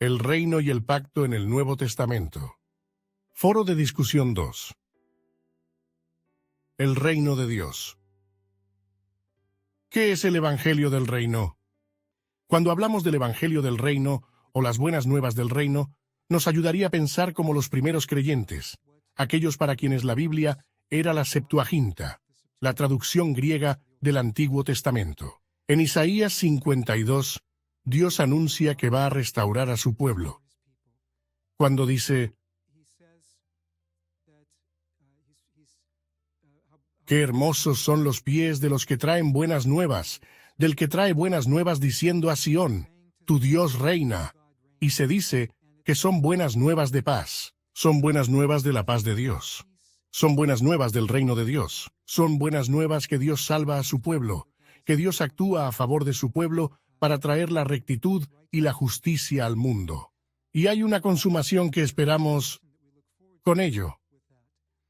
El reino y el pacto en el Nuevo Testamento. Foro de discusión 2. El reino de Dios. ¿Qué es el Evangelio del Reino? Cuando hablamos del Evangelio del Reino o las buenas nuevas del reino, nos ayudaría a pensar como los primeros creyentes, aquellos para quienes la Biblia era la Septuaginta, la traducción griega del Antiguo Testamento. En Isaías 52, Dios anuncia que va a restaurar a su pueblo. Cuando dice: «Qué hermosos son los pies de los que traen buenas nuevas, del que trae buenas nuevas diciendo a Sión, tu Dios reina». Y se dice que son buenas nuevas de paz. Son buenas nuevas de la paz de Dios. Son buenas nuevas del reino de Dios. Son buenas nuevas que Dios salva a su pueblo, que Dios actúa a favor de su pueblo para traer la rectitud y la justicia al mundo. Y hay una consumación que esperamos con ello.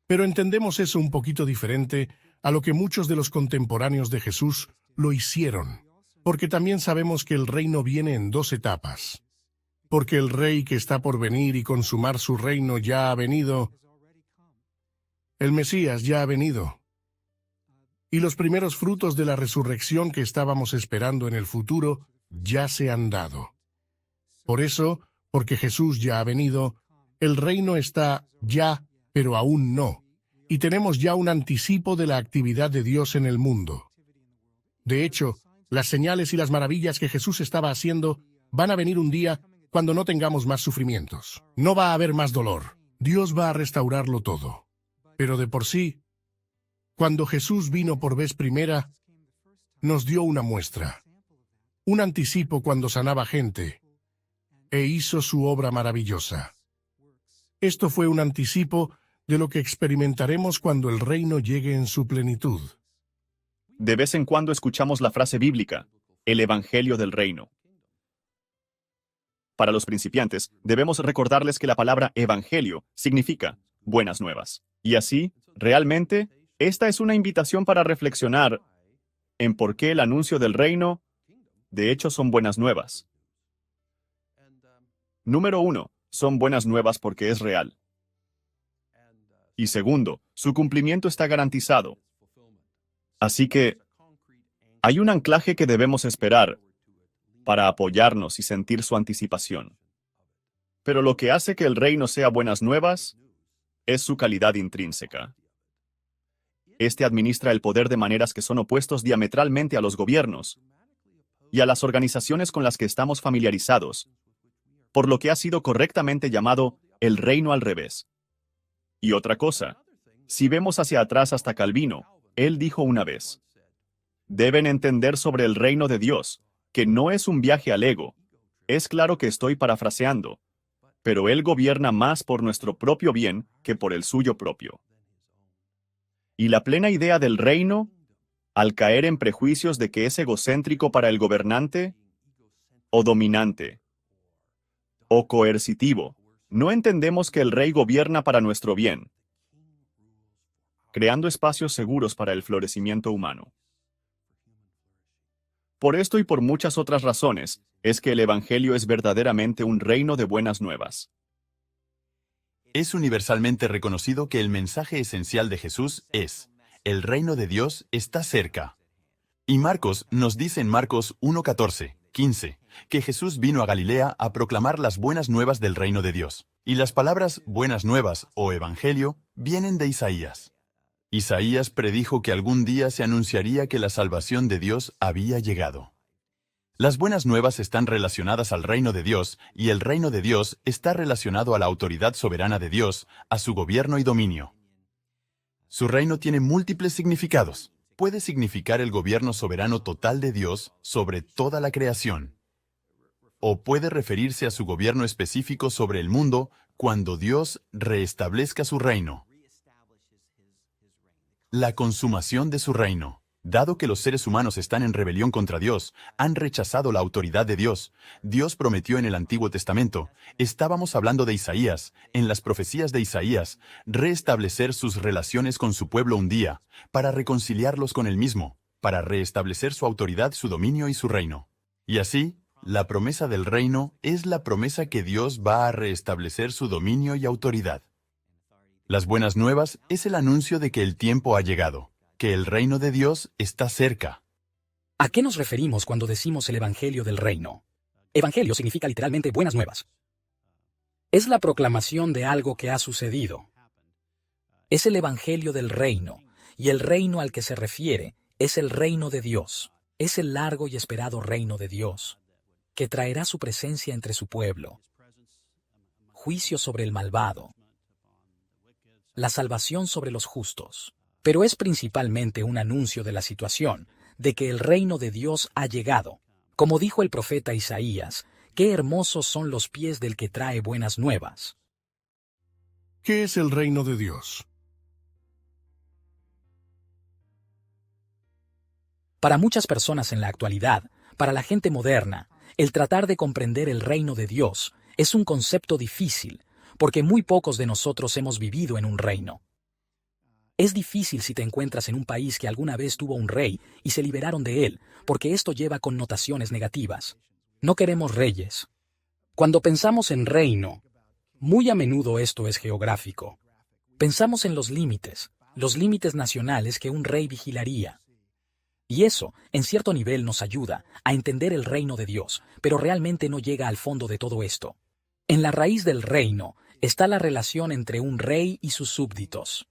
Pero entendemos eso un poquito diferente a lo que muchos de los contemporáneos de Jesús lo hicieron, porque también sabemos que el reino viene en dos etapas. Porque el rey que está por venir y consumar su reino ya ha venido. El Mesías ya ha venido. Y los primeros frutos de la resurrección que estábamos esperando en el futuro ya se han dado. Por eso, porque Jesús ya ha venido, el reino está ya, pero aún no. Y tenemos ya un anticipo de la actividad de Dios en el mundo. De hecho, las señales y las maravillas que Jesús estaba haciendo van a venir un día cuando no tengamos más sufrimientos. No va a haber más dolor. Dios va a restaurarlo todo. Pero de por sí, cuando Jesús vino por vez primera, nos dio una muestra, un anticipo cuando sanaba gente, e hizo su obra maravillosa. Esto fue un anticipo de lo que experimentaremos cuando el reino llegue en su plenitud. De vez en cuando escuchamos la frase bíblica, el Evangelio del Reino. Para los principiantes, debemos recordarles que la palabra evangelio significa buenas nuevas. Y así, realmente, esta es una invitación para reflexionar en por qué el anuncio del reino, de hecho, son buenas nuevas. Número 1, son buenas nuevas porque es real. Y segundo, su cumplimiento está garantizado. Así que, hay un anclaje que debemos esperar para apoyarnos y sentir su anticipación. Pero lo que hace que el reino sea buenas nuevas es su calidad intrínseca. Este administra el poder de maneras que son opuestos diametralmente a los gobiernos y a las organizaciones con las que estamos familiarizados, por lo que ha sido correctamente llamado el reino al revés. Y otra cosa, si vemos hacia atrás hasta Calvino, él dijo una vez: deben entender sobre el reino de Dios, que no es un viaje al ego. Es claro que estoy parafraseando, pero Él gobierna más por nuestro propio bien que por el suyo propio. Y la plena idea del reino, al caer en prejuicios de que es egocéntrico para el gobernante, o dominante, o coercitivo, no entendemos que el rey gobierna para nuestro bien, creando espacios seguros para el florecimiento humano. Por esto y por muchas otras razones, es que el Evangelio es verdaderamente un reino de buenas nuevas. Es universalmente reconocido que el mensaje esencial de Jesús es: el reino de Dios está cerca. Y Marcos nos dice en Marcos 1:14, 15, que Jesús vino a Galilea a proclamar las buenas nuevas del reino de Dios. Y las palabras buenas nuevas o evangelio vienen de Isaías. Isaías predijo que algún día se anunciaría que la salvación de Dios había llegado. Las buenas nuevas están relacionadas al reino de Dios, y el reino de Dios está relacionado a la autoridad soberana de Dios, a su gobierno y dominio. Su reino tiene múltiples significados. Puede significar el gobierno soberano total de Dios sobre toda la creación. O puede referirse a su gobierno específico sobre el mundo cuando Dios reestablezca su reino. La consumación de su reino. Dado que los seres humanos están en rebelión contra Dios, han rechazado la autoridad de Dios, Dios prometió en el Antiguo Testamento, estábamos hablando de Isaías, en las profecías de Isaías, restablecer sus relaciones con su pueblo un día, para reconciliarlos con él mismo, para restablecer su autoridad, su dominio y su reino. Y así, la promesa del reino es la promesa que Dios va a restablecer su dominio y autoridad. Las buenas nuevas es el anuncio de que el tiempo ha llegado, que el reino de Dios está cerca. ¿A qué nos referimos cuando decimos el Evangelio del Reino? Evangelio significa literalmente buenas nuevas. Es la proclamación de algo que ha sucedido. Es el Evangelio del Reino, y el reino al que se refiere es el reino de Dios. Es el largo y esperado reino de Dios, que traerá su presencia entre su pueblo, juicio sobre el malvado, la salvación sobre los justos. Pero es principalmente un anuncio de la situación, de que el reino de Dios ha llegado. Como dijo el profeta Isaías, qué hermosos son los pies del que trae buenas nuevas. ¿Qué es el reino de Dios? Para muchas personas en la actualidad, para la gente moderna, el tratar de comprender el reino de Dios es un concepto difícil, porque muy pocos de nosotros hemos vivido en un reino. Es difícil si te encuentras en un país que alguna vez tuvo un rey y se liberaron de él, porque esto lleva connotaciones negativas. No queremos reyes. Cuando pensamos en reino, muy a menudo esto es geográfico. Pensamos en los límites nacionales que un rey vigilaría. Y eso, en cierto nivel, nos ayuda a entender el reino de Dios, pero realmente no llega al fondo de todo esto. En la raíz del reino está la relación entre un rey y sus súbditos.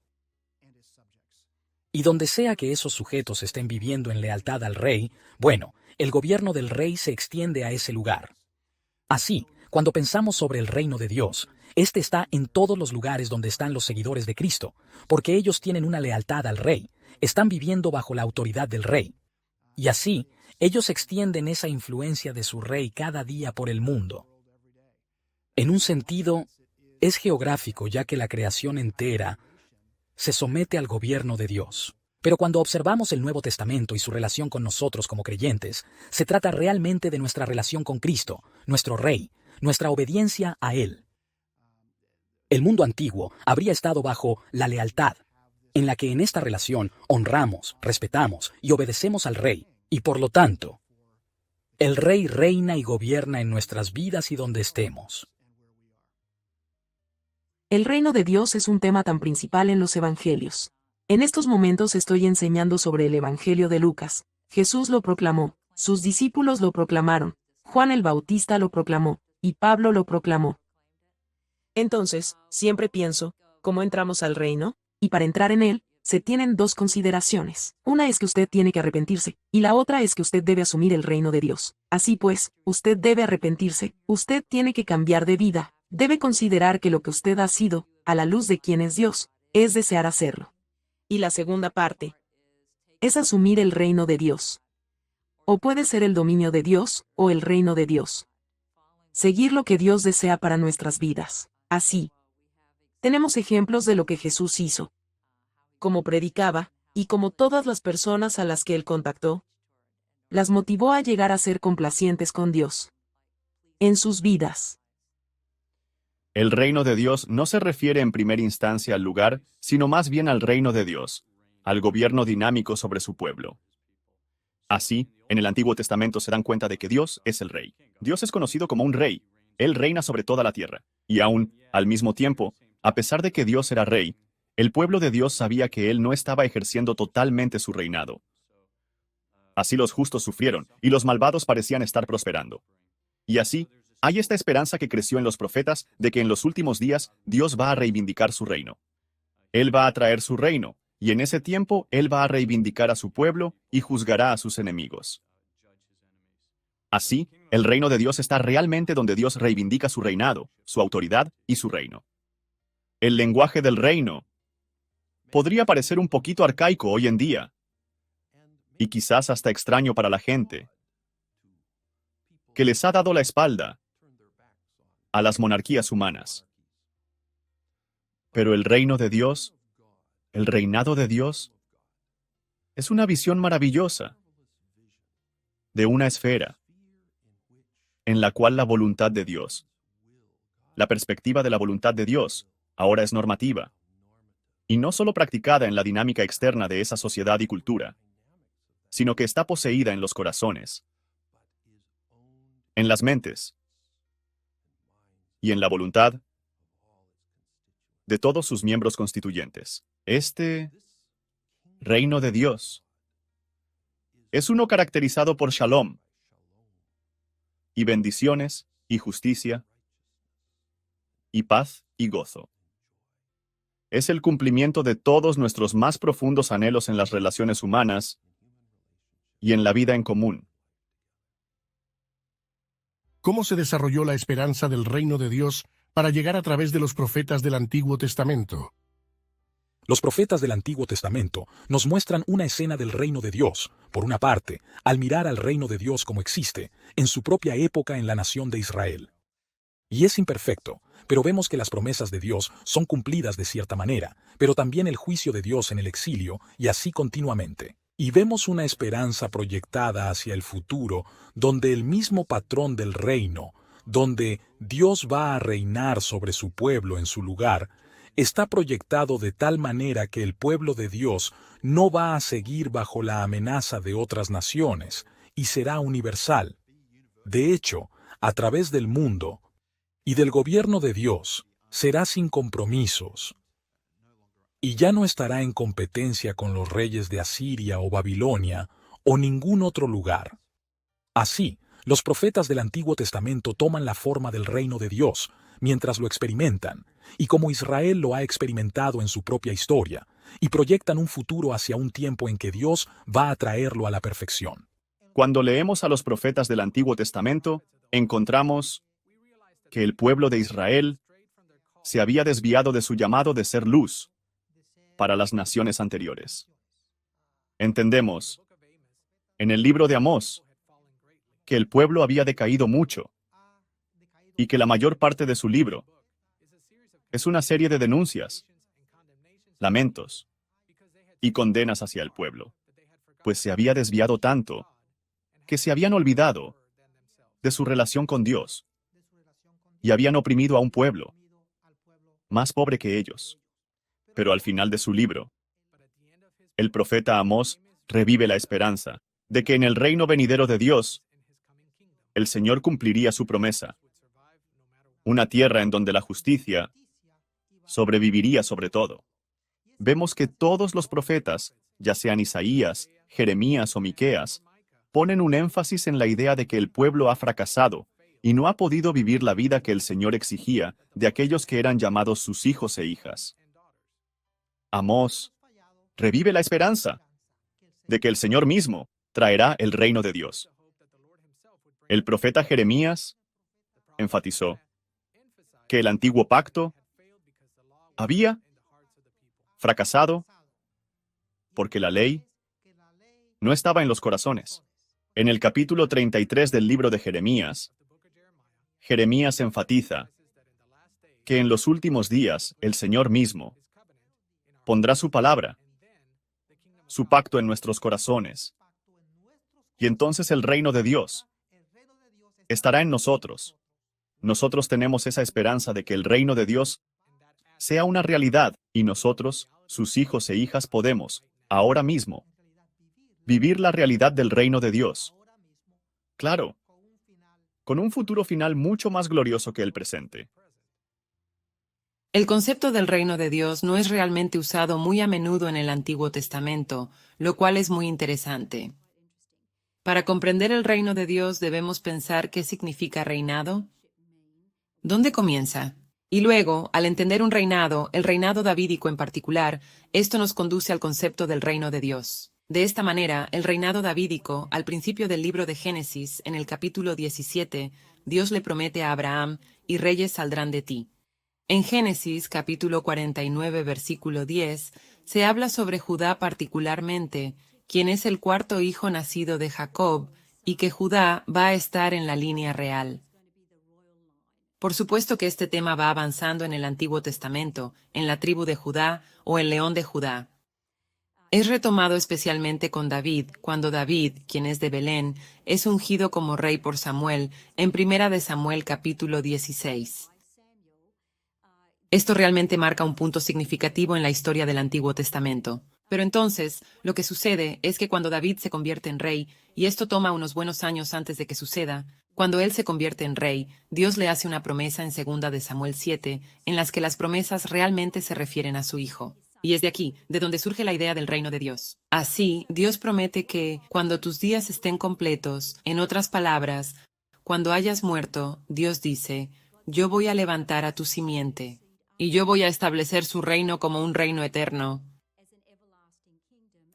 Y donde sea que esos sujetos estén viviendo en lealtad al rey, bueno, el gobierno del rey se extiende a ese lugar. Así, cuando pensamos sobre el reino de Dios, este está en todos los lugares donde están los seguidores de Cristo, porque ellos tienen una lealtad al rey, están viviendo bajo la autoridad del rey. Y así, ellos extienden esa influencia de su rey cada día por el mundo. En un sentido, es geográfico, ya que la creación entera se somete al gobierno de Dios. Pero cuando observamos el Nuevo Testamento y su relación con nosotros como creyentes, se trata realmente de nuestra relación con Cristo, nuestro Rey, nuestra obediencia a Él. El mundo antiguo habría estado bajo la lealtad, en la que en esta relación honramos, respetamos y obedecemos al Rey, y por lo tanto, el Rey reina y gobierna en nuestras vidas y donde estemos. El reino de Dios es un tema tan principal en los evangelios. En estos momentos estoy enseñando sobre el evangelio de Lucas. Jesús lo proclamó, sus discípulos lo proclamaron, Juan el Bautista lo proclamó, y Pablo lo proclamó. Entonces, siempre pienso, ¿cómo entramos al reino? Y para entrar en él, se tienen dos consideraciones. Una es que usted tiene que arrepentirse, y la otra es que usted debe asumir el reino de Dios. Así pues, usted debe arrepentirse, usted tiene que cambiar de vida. Debe considerar que lo que usted ha sido, a la luz de quién es Dios, es desear hacerlo. Y la segunda parte es asumir el reino de Dios. O puede ser el dominio de Dios, o el reino de Dios. Seguir lo que Dios desea para nuestras vidas. Así, tenemos ejemplos de lo que Jesús hizo. Como predicaba, y como todas las personas a las que él contactó, las motivó a llegar a ser complacientes con Dios en sus vidas. El reino de Dios no se refiere en primera instancia al lugar, sino más bien al reino de Dios, al gobierno dinámico sobre su pueblo. Así, en el Antiguo Testamento se dan cuenta de que Dios es el rey. Dios es conocido como un rey. Él reina sobre toda la tierra. Y aún, al mismo tiempo, a pesar de que Dios era rey, el pueblo de Dios sabía que Él no estaba ejerciendo totalmente su reinado. Así los justos sufrieron, y los malvados parecían estar prosperando. Y así, hay esta esperanza que creció en los profetas de que en los últimos días Dios va a reivindicar su reino. Él va a traer su reino, y en ese tiempo Él va a reivindicar a su pueblo y juzgará a sus enemigos. Así, el reino de Dios está realmente donde Dios reivindica su reinado, su autoridad y su reino. El lenguaje del reino podría parecer un poquito arcaico hoy en día, y quizás hasta extraño para la gente, que les ha dado la espalda a las monarquías humanas. Pero el reino de Dios, el reinado de Dios, es una visión maravillosa de una esfera en la cual la voluntad de Dios, la perspectiva de la voluntad de Dios, ahora es normativa, y no solo practicada en la dinámica externa de esa sociedad y cultura, sino que está poseída en los corazones en las mentes y en la voluntad de todos sus miembros constituyentes. Este reino de Dios es uno caracterizado por shalom y bendiciones y justicia y paz y gozo. Es el cumplimiento de todos nuestros más profundos anhelos en las relaciones humanas y en la vida en común. ¿Cómo se desarrolló la esperanza del reino de Dios para llegar a través de los profetas del Antiguo Testamento? Los profetas del Antiguo Testamento nos muestran una escena del reino de Dios, por una parte, al mirar al reino de Dios como existe, en su propia época en la nación de Israel. Y es imperfecto, pero vemos que las promesas de Dios son cumplidas de cierta manera, pero también el juicio de Dios en el exilio, y así continuamente. Y vemos una esperanza proyectada hacia el futuro, donde el mismo patrón del reino, donde Dios va a reinar sobre su pueblo en su lugar, está proyectado de tal manera que el pueblo de Dios no va a seguir bajo la amenaza de otras naciones, y será universal. De hecho, a través del mundo y del gobierno de Dios, será sin compromisos, y ya no estará en competencia con los reyes de Asiria o Babilonia o ningún otro lugar. Así, los profetas del Antiguo Testamento toman la forma del reino de Dios mientras lo experimentan, y como Israel lo ha experimentado en su propia historia, y proyectan un futuro hacia un tiempo en que Dios va a traerlo a la perfección. Cuando leemos a los profetas del Antiguo Testamento, encontramos que el pueblo de Israel se había desviado de su llamado de ser luz para las naciones anteriores. Entendemos, en el libro de Amós, que el pueblo había decaído mucho y que la mayor parte de su libro es una serie de denuncias, lamentos y condenas hacia el pueblo, pues se había desviado tanto que se habían olvidado de su relación con Dios y habían oprimido a un pueblo más pobre que ellos. Pero al final de su libro, el profeta Amós revive la esperanza de que en el reino venidero de Dios, el Señor cumpliría su promesa, una tierra en donde la justicia sobreviviría sobre todo. Vemos que todos los profetas, ya sean Isaías, Jeremías o Miqueas, ponen un énfasis en la idea de que el pueblo ha fracasado y no ha podido vivir la vida que el Señor exigía de aquellos que eran llamados sus hijos e hijas. Amós revive la esperanza de que el Señor mismo traerá el reino de Dios. El profeta Jeremías enfatizó que el antiguo pacto había fracasado porque la ley no estaba en los corazones. En el capítulo 33 del libro de Jeremías, Jeremías enfatiza que en los últimos días el Señor mismo pondrá su palabra, su pacto en nuestros corazones, y entonces el reino de Dios estará en nosotros. Nosotros tenemos esa esperanza de que el reino de Dios sea una realidad, y nosotros, sus hijos e hijas, podemos, ahora mismo, vivir la realidad del reino de Dios. Claro, con un futuro final mucho más glorioso que el presente. El concepto del reino de Dios no es realmente usado muy a menudo en el Antiguo Testamento, lo cual es muy interesante. Para comprender el reino de Dios debemos pensar qué significa reinado. ¿Dónde comienza? Y luego, al entender un reinado, el reinado davídico en particular, esto nos conduce al concepto del reino de Dios. De esta manera, el reinado davídico, al principio del libro de Génesis, en el capítulo 17, Dios le promete a Abraham, y reyes saldrán de ti. En Génesis, capítulo 49, versículo 10, se habla sobre Judá particularmente, quien es el cuarto hijo nacido de Jacob, y que Judá va a estar en la línea real. Por supuesto que este tema va avanzando en el Antiguo Testamento, en la tribu de Judá o el león de Judá. Es retomado especialmente con David, cuando David, quien es de Belén, es ungido como rey por Samuel, en Primera de Samuel capítulo 16. Esto realmente marca un punto significativo en la historia del Antiguo Testamento. Pero entonces, lo que sucede es que cuando David se convierte en rey, y esto toma unos buenos años antes de que suceda, Cuando él se convierte en rey, Dios le hace una promesa en 2 de Samuel 7, en las que las promesas realmente se refieren a su hijo. Y es de aquí, de donde surge la idea del reino de Dios. Así, Dios promete que, cuando tus días estén completos, en otras palabras, cuando hayas muerto, Dios dice, yo voy a levantar a tu simiente, y yo voy a establecer su reino como un reino eterno,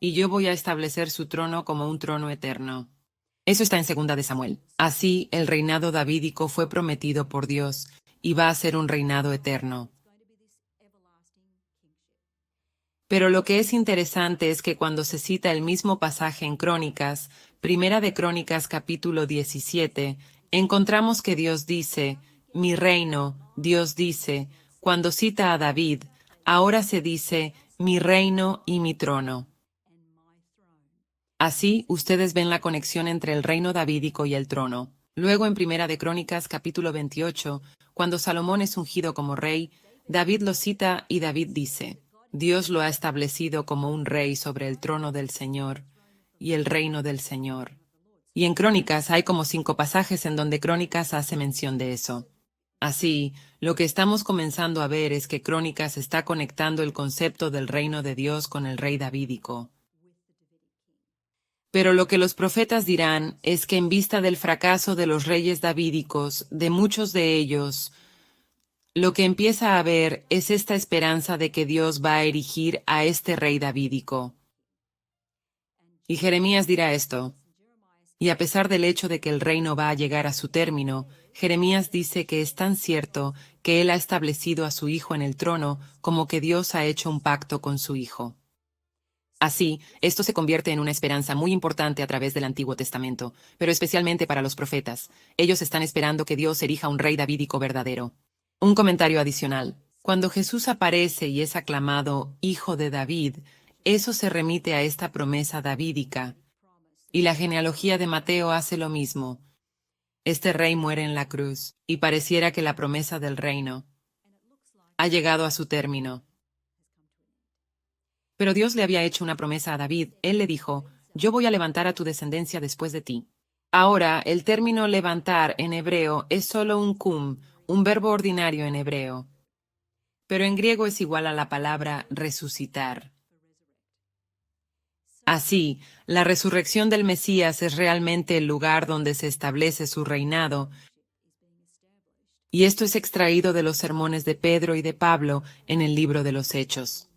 y yo voy a establecer su trono como un trono eterno. Eso está en 2 de Samuel. Así, el reinado davídico fue prometido por Dios, y va a ser un reinado eterno. Pero lo que es interesante es que cuando se cita el mismo pasaje en Crónicas, Primera de Crónicas capítulo 17, encontramos que Dios dice, mi reino, Dios dice, cuando cita a David, ahora se dice, mi reino y mi trono. Así, ustedes ven la conexión entre el reino davídico y el trono. Luego en Primera de Crónicas capítulo 28, cuando Salomón es ungido como rey, David lo cita y David dice, Dios lo ha establecido como un rey sobre el trono del Señor y el reino del Señor. Y en Crónicas hay como 5 pasajes en donde Crónicas hace mención de eso. Así, lo que estamos comenzando a ver es que Crónicas está conectando el concepto del reino de Dios con el rey davídico. Pero lo que los profetas dirán es que en vista del fracaso de los reyes davídicos, de muchos de ellos, lo que empieza a ver es esta esperanza de que Dios va a erigir a este rey davídico. Y Jeremías dirá esto. Y a pesar del hecho de que el reino va a llegar a su término, Jeremías dice que es tan cierto que él ha establecido a su hijo en el trono como que Dios ha hecho un pacto con su hijo. Así, esto se convierte en una esperanza muy importante a través del Antiguo Testamento, pero especialmente para los profetas. Ellos están esperando que Dios erija un rey davídico verdadero. Un comentario adicional. Cuando Jesús aparece y es aclamado Hijo de David, eso se remite a esta promesa davídica. Y la genealogía de Mateo hace lo mismo. Este rey muere en la cruz, y pareciera que la promesa del reino ha llegado a su término. Pero Dios le había hecho una promesa a David. Él le dijo, yo voy a levantar a tu descendencia después de ti. Ahora, el término levantar en hebreo es solo un kum, un verbo ordinario en hebreo. Pero en griego es igual a la palabra resucitar. Así, la resurrección del Mesías es realmente el lugar donde se establece su reinado, y esto es extraído de los sermones de Pedro y de Pablo en el libro de los Hechos.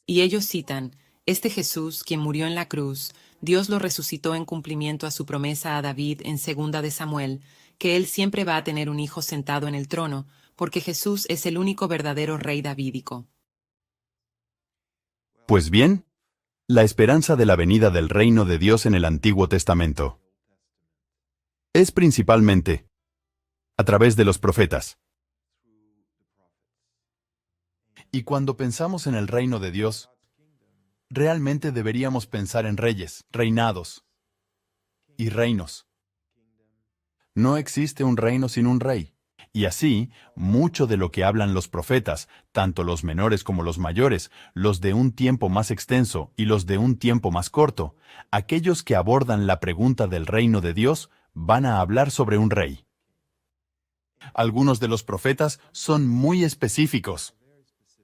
Y ellos citan, este Jesús, quien murió en la cruz, Dios lo resucitó en cumplimiento a su promesa a David en 2 de Samuel, que él siempre va a tener un hijo sentado en el trono, porque Jesús es el único verdadero rey davídico. Pues bien, la esperanza de la venida del reino de Dios en el Antiguo Testamento es principalmente a través de los profetas. Y cuando pensamos en el reino de Dios, realmente deberíamos pensar en reyes, reinados y reinos. No existe un reino sin un rey. Y así, mucho de lo que hablan los profetas, tanto los menores como los mayores, los de un tiempo más extenso y los de un tiempo más corto, aquellos que abordan la pregunta del reino de Dios, van a hablar sobre un rey. Algunos de los profetas son muy específicos,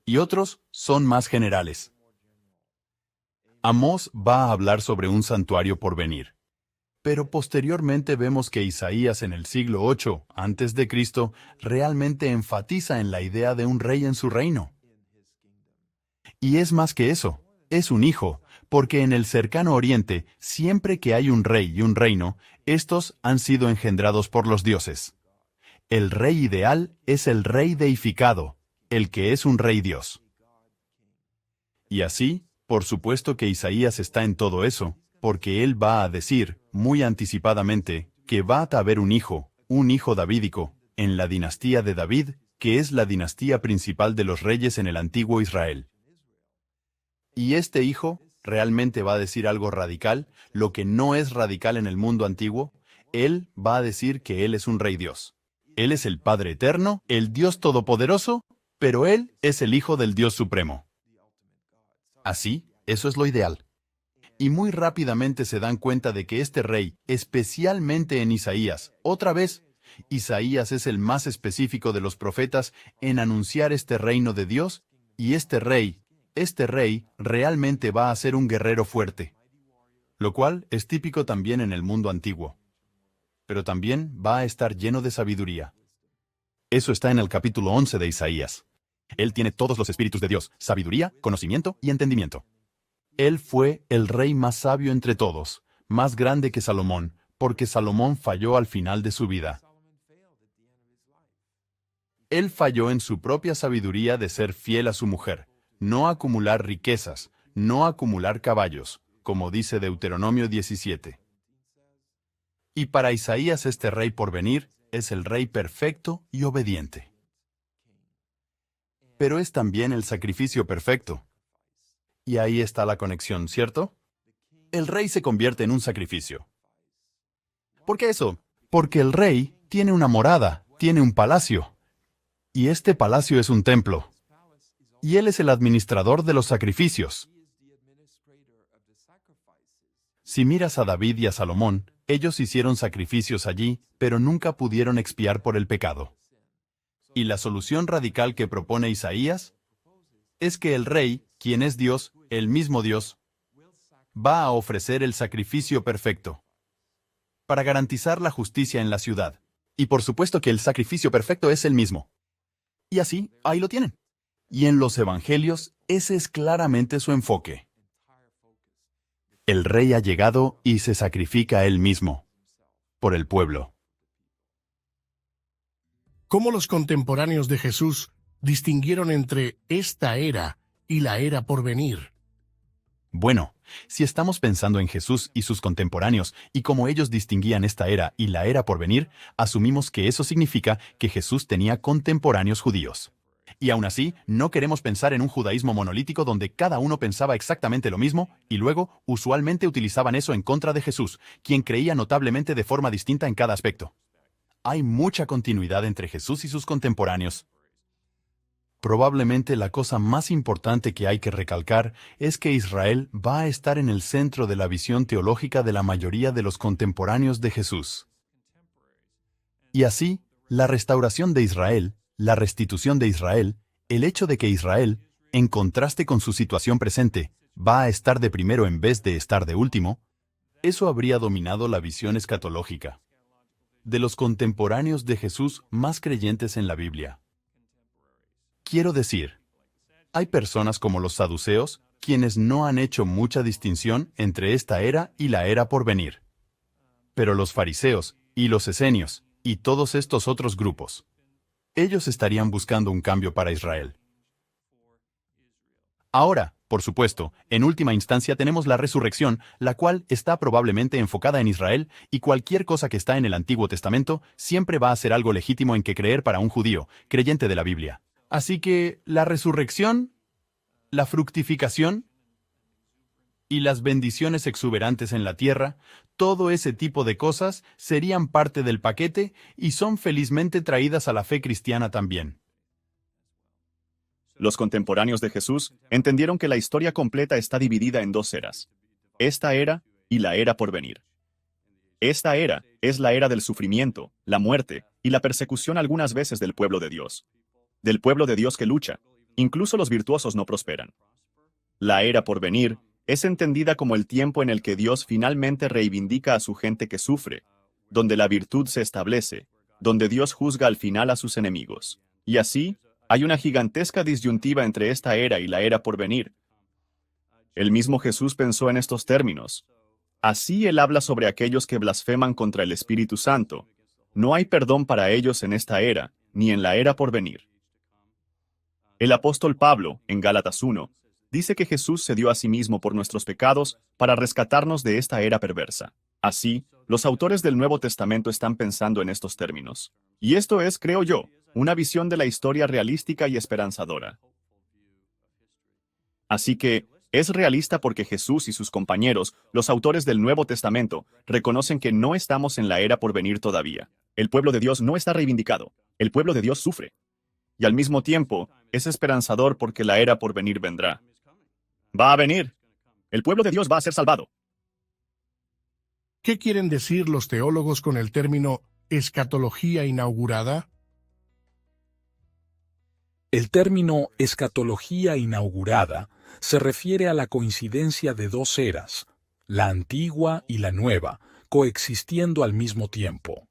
y otros son más generales. Amós va a hablar sobre un santuario por venir. Pero posteriormente vemos que Isaías en el siglo VIII a.C. realmente enfatiza en la idea de un rey en su reino. Y es más que eso, es un hijo, porque en el cercano Oriente, siempre que hay un rey y un reino, estos han sido engendrados por los dioses. El rey ideal es el rey deificado, el que es un rey Dios. Y así, por supuesto que Isaías está en todo eso, porque él va a decir, muy anticipadamente, que va a haber un hijo davídico, en la dinastía de David, que es la dinastía principal de los reyes en el antiguo Israel. Y este hijo realmente va a decir algo radical, lo que no es radical en el mundo antiguo. Él va a decir que él es un rey Dios. Él es el Padre Eterno, el Dios Todopoderoso, pero él es el Hijo del Dios Supremo. Así, eso es lo ideal. y muy rápidamente se dan cuenta de que este rey, especialmente en Isaías, otra vez, Isaías es el más específico de los profetas en anunciar este reino de Dios, y este rey realmente va a ser un guerrero fuerte, lo cual es típico también en el mundo antiguo. Pero también va a estar lleno de sabiduría. Eso está en el capítulo 11 de Isaías. Él tiene todos los espíritus de Dios, sabiduría, conocimiento y entendimiento. Él fue el rey más sabio entre todos, más grande que Salomón, porque Salomón falló al final de su vida. Él falló en su propia sabiduría de ser fiel a su mujer, no acumular riquezas, no acumular caballos, como dice Deuteronomio 17. Y para Isaías este rey por venir es el rey perfecto y obediente. Pero es también el sacrificio perfecto. Y ahí está la conexión, ¿cierto? El rey se convierte en un sacrificio. ¿Por qué eso? Porque el rey tiene una morada, tiene un palacio. Y este palacio es un templo. Y él es el administrador de los sacrificios. Si miras a David y a Salomón, ellos hicieron sacrificios allí, pero nunca pudieron expiar por el pecado. Y la solución radical que propone Isaías es que el rey, quien es Dios, el mismo Dios, va a ofrecer el sacrificio perfecto para garantizar la justicia en la ciudad. Y por supuesto que el sacrificio perfecto es el mismo. Y así, ahí lo tienen. Y en los evangelios, ese es claramente su enfoque. El rey ha llegado y se sacrifica a él mismo, por el pueblo. ¿Cómo los contemporáneos de Jesús distinguieron entre esta era y la era por venir? Bueno, si estamos pensando en Jesús y sus contemporáneos y cómo ellos distinguían esta era y la era por venir, asumimos que eso significa que Jesús tenía contemporáneos judíos. Y aún así, no queremos pensar en un judaísmo monolítico donde cada uno pensaba exactamente lo mismo y luego, usualmente utilizaban eso en contra de Jesús, quien creía notablemente de forma distinta en cada aspecto. Hay mucha continuidad entre Jesús y sus contemporáneos. Probablemente la cosa más importante que hay que recalcar es que Israel va a estar en el centro de la visión teológica de la mayoría de los contemporáneos de Jesús. Y así, la restauración de Israel, la restitución de Israel, el hecho de que Israel, en contraste con su situación presente, va a estar de primero en vez de estar de último, eso habría dominado la visión escatológica de los contemporáneos de Jesús más creyentes en la Biblia. Quiero decir, hay personas como los saduceos, quienes no han hecho mucha distinción entre esta era y la era por venir. Pero los fariseos, y los esenios, y todos estos otros grupos, ellos estarían buscando un cambio para Israel. Ahora, por supuesto, en última instancia tenemos la resurrección, la cual está probablemente enfocada en Israel, y cualquier cosa que está en el Antiguo Testamento siempre va a ser algo legítimo en que creer para un judío, creyente de la Biblia. Así que la resurrección, la fructificación y las bendiciones exuberantes en la tierra, todo ese tipo de cosas serían parte del paquete y son felizmente traídas a la fe cristiana también. Los contemporáneos de Jesús entendieron que la historia completa está dividida en dos eras: esta era y la era por venir. Esta era es la era del sufrimiento, la muerte y la persecución algunas veces del pueblo de Dios. Del pueblo de Dios que lucha. Incluso los virtuosos no prosperan. La era por venir es entendida como el tiempo en el que Dios finalmente reivindica a su gente que sufre, donde la virtud se establece, donde Dios juzga al final a sus enemigos. Y así, hay una gigantesca disyuntiva entre esta era y la era por venir. El mismo Jesús pensó en estos términos. Así él habla sobre aquellos que blasfeman contra el Espíritu Santo. No hay perdón para ellos en esta era, ni en la era por venir. El apóstol Pablo, en Gálatas 1, dice que Jesús se dio a sí mismo por nuestros pecados para rescatarnos de esta era perversa. Así, los autores del Nuevo Testamento están pensando en estos términos. Y esto es, creo yo, una visión de la historia realística y esperanzadora. Así que, es realista porque Jesús y sus compañeros, los autores del Nuevo Testamento, reconocen que no estamos en la era por venir todavía. El pueblo de Dios no está reivindicado. El pueblo de Dios sufre. Y al mismo tiempo, es esperanzador porque la era por venir vendrá. Va a venir. El pueblo de Dios va a ser salvado. ¿Qué quieren decir los teólogos con el término escatología inaugurada? El término escatología inaugurada se refiere a la coincidencia de dos eras, la antigua y la nueva, coexistiendo al mismo tiempo.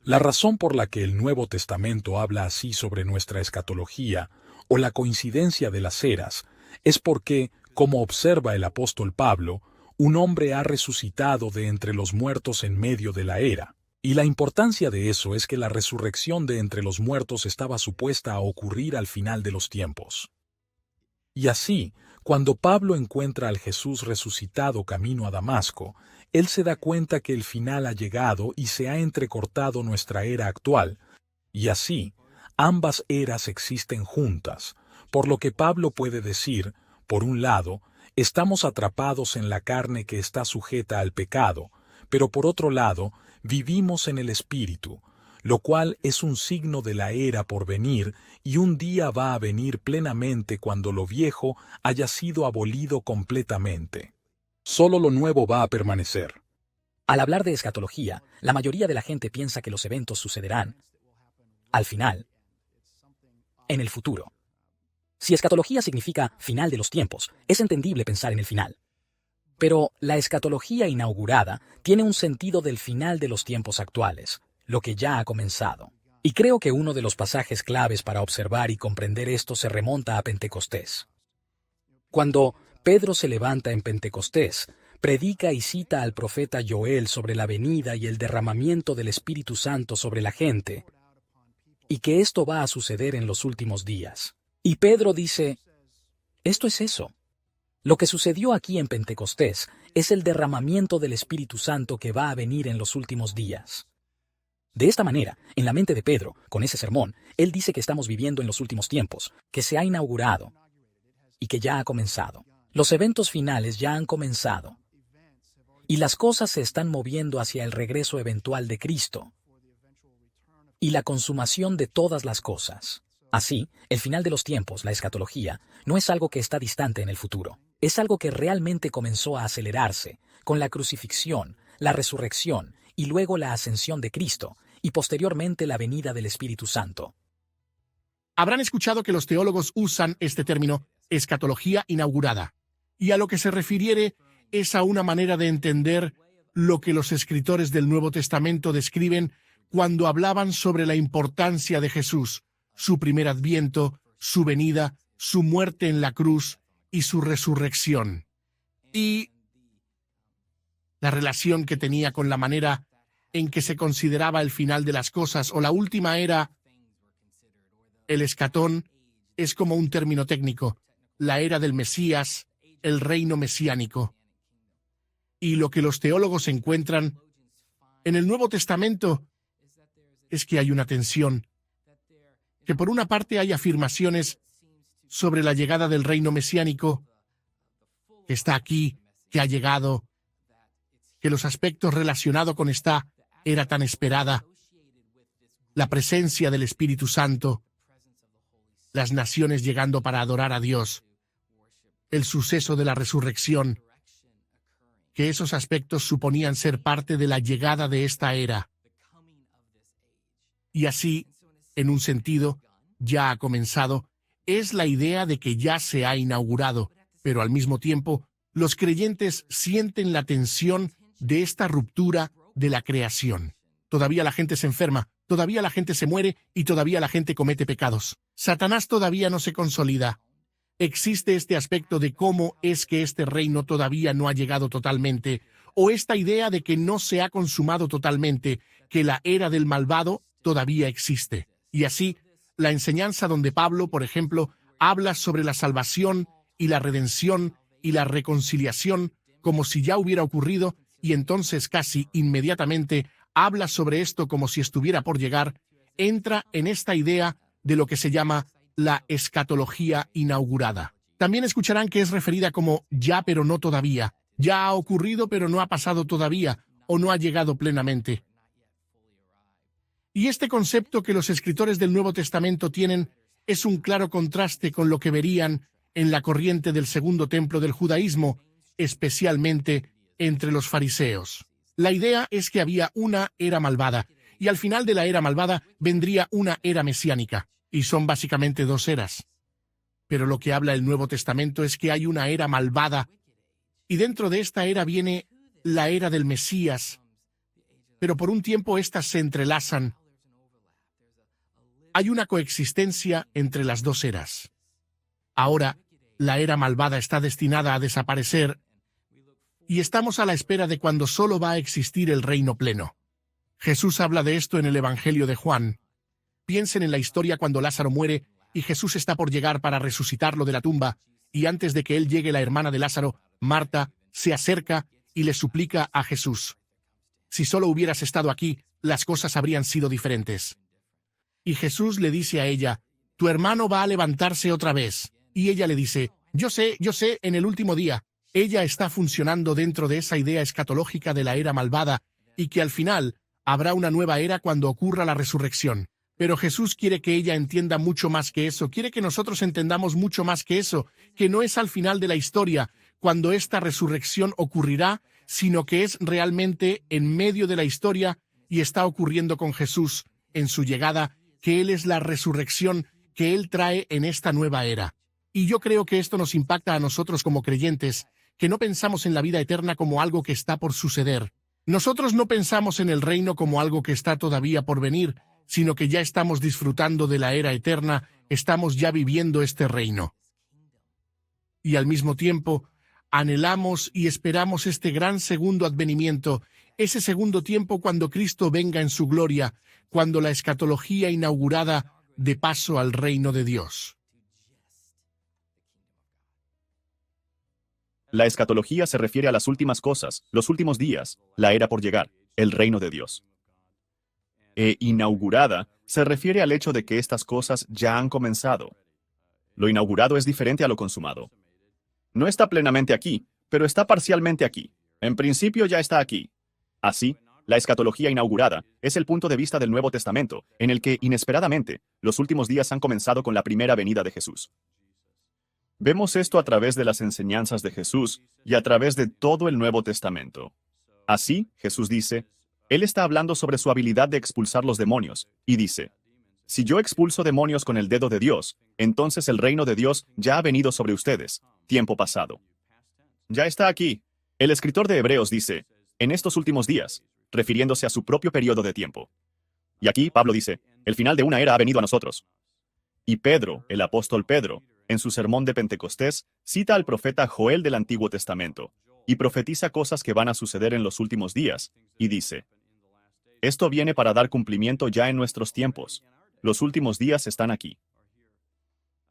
La razón por la que el Nuevo Testamento habla así sobre nuestra escatología, o la coincidencia de las eras, es porque, como observa el apóstol Pablo, un hombre ha resucitado de entre los muertos en medio de la era. Y la importancia de eso es que la resurrección de entre los muertos estaba supuesta a ocurrir al final de los tiempos. Y así, cuando Pablo encuentra al Jesús resucitado camino a Damasco, él se da cuenta que el final ha llegado y se ha entrecortado nuestra era actual, y así, ambas eras existen juntas, por lo que Pablo puede decir, por un lado, estamos atrapados en la carne que está sujeta al pecado, pero por otro lado, vivimos en el Espíritu, lo cual es un signo de la era por venir, y un día va a venir plenamente cuando lo viejo haya sido abolido completamente. Solo lo nuevo va a permanecer. Al hablar de escatología, la mayoría de la gente piensa que los eventos sucederán al final, en el futuro. Si escatología significa final de los tiempos, es entendible pensar en el final. Pero la escatología inaugurada tiene un sentido del final de los tiempos actuales, lo que ya ha comenzado. Y creo que uno de los pasajes claves para observar y comprender esto se remonta a Pentecostés. Cuando Pedro se levanta en Pentecostés, predica y cita al profeta Joel sobre la venida y el derramamiento del Espíritu Santo sobre la gente, y que esto va a suceder en los últimos días. Y Pedro dice, esto es eso. Lo que sucedió aquí en Pentecostés es el derramamiento del Espíritu Santo que va a venir en los últimos días. De esta manera, en la mente de Pedro, con ese sermón, él dice que estamos viviendo en los últimos tiempos, que se ha inaugurado y que ya ha comenzado. Los eventos finales ya han comenzado. Y las cosas se están moviendo hacia el regreso eventual de Cristo y la consumación de todas las cosas. Así, el final de los tiempos, la escatología, no es algo que está distante en el futuro. Es algo que realmente comenzó a acelerarse con la crucifixión, la resurrección y luego la ascensión de Cristo y posteriormente la venida del Espíritu Santo. Habrán escuchado que los teólogos usan este término escatología inaugurada, y a lo que se refiriere es a una manera de entender lo que los escritores del Nuevo Testamento describen cuando hablaban sobre la importancia de Jesús, su primer adviento, su venida, su muerte en la cruz y su resurrección, y la relación que tenía con la manera en que se consideraba el final de las cosas o la última era. El escatón es como un término técnico, la era del Mesías, el reino mesiánico. Y lo que los teólogos encuentran en el Nuevo Testamento es que hay una tensión, que por una parte hay afirmaciones sobre la llegada del reino mesiánico, que está aquí, que ha llegado, que los aspectos relacionados con esta era tan esperada, la presencia del Espíritu Santo, las naciones llegando para adorar a Dios, el suceso de la resurrección, que esos aspectos suponían ser parte de la llegada de esta era. Y así, en un sentido, ya ha comenzado, es la idea de que ya se ha inaugurado, pero al mismo tiempo, los creyentes sienten la tensión de esta ruptura de la creación. Todavía la gente se enferma, todavía la gente se muere y todavía la gente comete pecados. Satanás todavía no se consolida. Existe este aspecto de cómo es que este reino todavía no ha llegado totalmente, o esta idea de que no se ha consumado totalmente, que la era del malvado todavía existe. Y así, la enseñanza donde Pablo, por ejemplo, habla sobre la salvación y la redención y la reconciliación como si ya hubiera ocurrido, y entonces casi inmediatamente habla sobre esto como si estuviera por llegar, entra en esta idea de lo que se llama la escatología inaugurada. También escucharán que es referida como ya pero no todavía, ya ha ocurrido pero no ha pasado todavía, o no ha llegado plenamente. Y este concepto que los escritores del Nuevo Testamento tienen es un claro contraste con lo que verían en la corriente del segundo templo del judaísmo, especialmente entre los fariseos. La idea es que había una era malvada, y al final de la era malvada vendría una era mesiánica, y son básicamente dos eras. Pero lo que habla el Nuevo Testamento es que hay una era malvada, y dentro de esta era viene la era del Mesías, pero por un tiempo éstas se entrelazan. Hay una coexistencia entre las dos eras. Ahora, la era malvada está destinada a desaparecer, y estamos a la espera de cuando solo va a existir el reino pleno. Jesús habla de esto en el Evangelio de Juan. Piensen en la historia cuando Lázaro muere y Jesús está por llegar para resucitarlo de la tumba, y antes de que él llegue la hermana de Lázaro, Marta, se acerca y le suplica a Jesús: si solo hubieras estado aquí, las cosas habrían sido diferentes. Y Jesús le dice a ella: tu hermano va a levantarse otra vez. Y ella le dice: yo sé, en el último día. Ella está funcionando dentro de esa idea escatológica de la era malvada, y que al final habrá una nueva era cuando ocurra la resurrección. Pero Jesús quiere que ella entienda mucho más que eso, quiere que nosotros entendamos mucho más que eso, que no es al final de la historia, cuando esta resurrección ocurrirá, sino que es realmente en medio de la historia y está ocurriendo con Jesús en su llegada, que Él es la resurrección que Él trae en esta nueva era. Y yo creo que esto nos impacta a nosotros como creyentes, que no pensamos en la vida eterna como algo que está por suceder. Nosotros no pensamos en el reino como algo que está todavía por venir, sino que ya estamos disfrutando de la era eterna, estamos ya viviendo este reino. Y al mismo tiempo, anhelamos y esperamos este gran segundo advenimiento, ese segundo tiempo cuando Cristo venga en su gloria, cuando la escatología inaugurada dé paso al reino de Dios. La escatología se refiere a las últimas cosas, los últimos días, la era por llegar, el reino de Dios. Inaugurada se refiere al hecho de que estas cosas ya han comenzado. Lo inaugurado es diferente a lo consumado. No está plenamente aquí, pero está parcialmente aquí. En principio ya está aquí. Así, la escatología inaugurada es el punto de vista del Nuevo Testamento, en el que, inesperadamente, los últimos días han comenzado con la primera venida de Jesús. Vemos esto a través de las enseñanzas de Jesús y a través de todo el Nuevo Testamento. Así, Jesús dice, Él está hablando sobre su habilidad de expulsar los demonios, y dice: si yo expulso demonios con el dedo de Dios, entonces el reino de Dios ya ha venido sobre ustedes, tiempo pasado. Ya está aquí. El escritor de Hebreos dice, en estos últimos días, refiriéndose a su propio periodo de tiempo. Y aquí Pablo dice, el final de una era ha venido a nosotros. Y Pedro, el apóstol Pedro, en su sermón de Pentecostés, cita al profeta Joel del Antiguo Testamento, y profetiza cosas que van a suceder en los últimos días, y dice: esto viene para dar cumplimiento ya en nuestros tiempos. Los últimos días están aquí.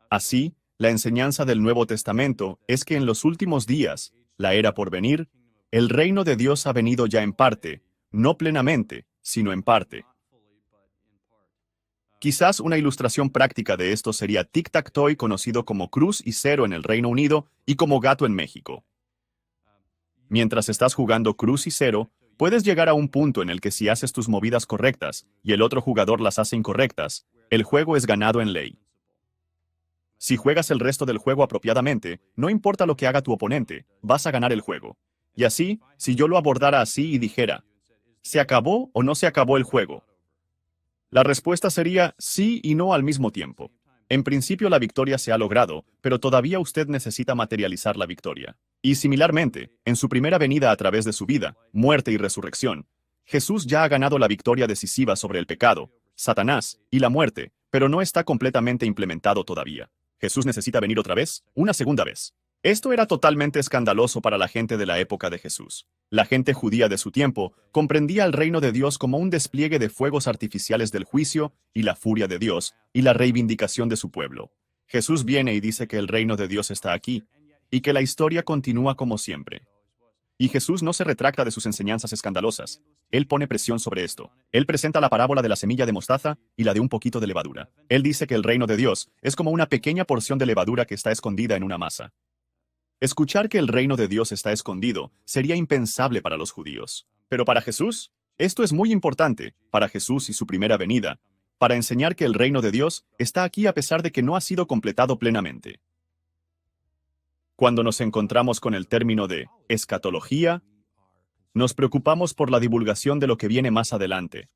Así, la enseñanza del Nuevo Testamento es que en los últimos días, la era por venir, el reino de Dios ha venido ya en parte, no plenamente, sino en parte. Quizás una ilustración práctica de esto sería Tic-Tac-Toe, conocido como Cruz y Cero en el Reino Unido y como Gato en México. Mientras estás jugando Cruz y Cero, puedes llegar a un punto en el que si haces tus movidas correctas y el otro jugador las hace incorrectas, el juego es ganado en ley. Si juegas el resto del juego apropiadamente, no importa lo que haga tu oponente, vas a ganar el juego. Y así, si yo lo abordara así y dijera, ¿se acabó o no se acabó el juego? La respuesta sería sí y no al mismo tiempo. En principio la victoria se ha logrado, pero todavía usted necesita materializar la victoria. Y similarmente, en su primera venida a través de su vida, muerte y resurrección, Jesús ya ha ganado la victoria decisiva sobre el pecado, Satanás y la muerte, pero no está completamente implementado todavía. Jesús necesita venir otra vez, una segunda vez. Esto era totalmente escandaloso para la gente de la época de Jesús. La gente judía de su tiempo comprendía el reino de Dios como un despliegue de fuegos artificiales del juicio y la furia de Dios y la reivindicación de su pueblo. Jesús viene y dice que el reino de Dios está aquí y que la historia continúa como siempre. Y Jesús no se retracta de sus enseñanzas escandalosas. Él pone presión sobre esto. Él presenta la parábola de la semilla de mostaza y la de un poquito de levadura. Él dice que el reino de Dios es como una pequeña porción de levadura que está escondida en una masa. Escuchar que el reino de Dios está escondido sería impensable para los judíos. Pero para Jesús, esto es muy importante, para Jesús y su primera venida, para enseñar que el reino de Dios está aquí a pesar de que no ha sido completado plenamente. Cuando nos encontramos con el término de escatología, nos preocupamos por la divulgación de lo que viene más adelante,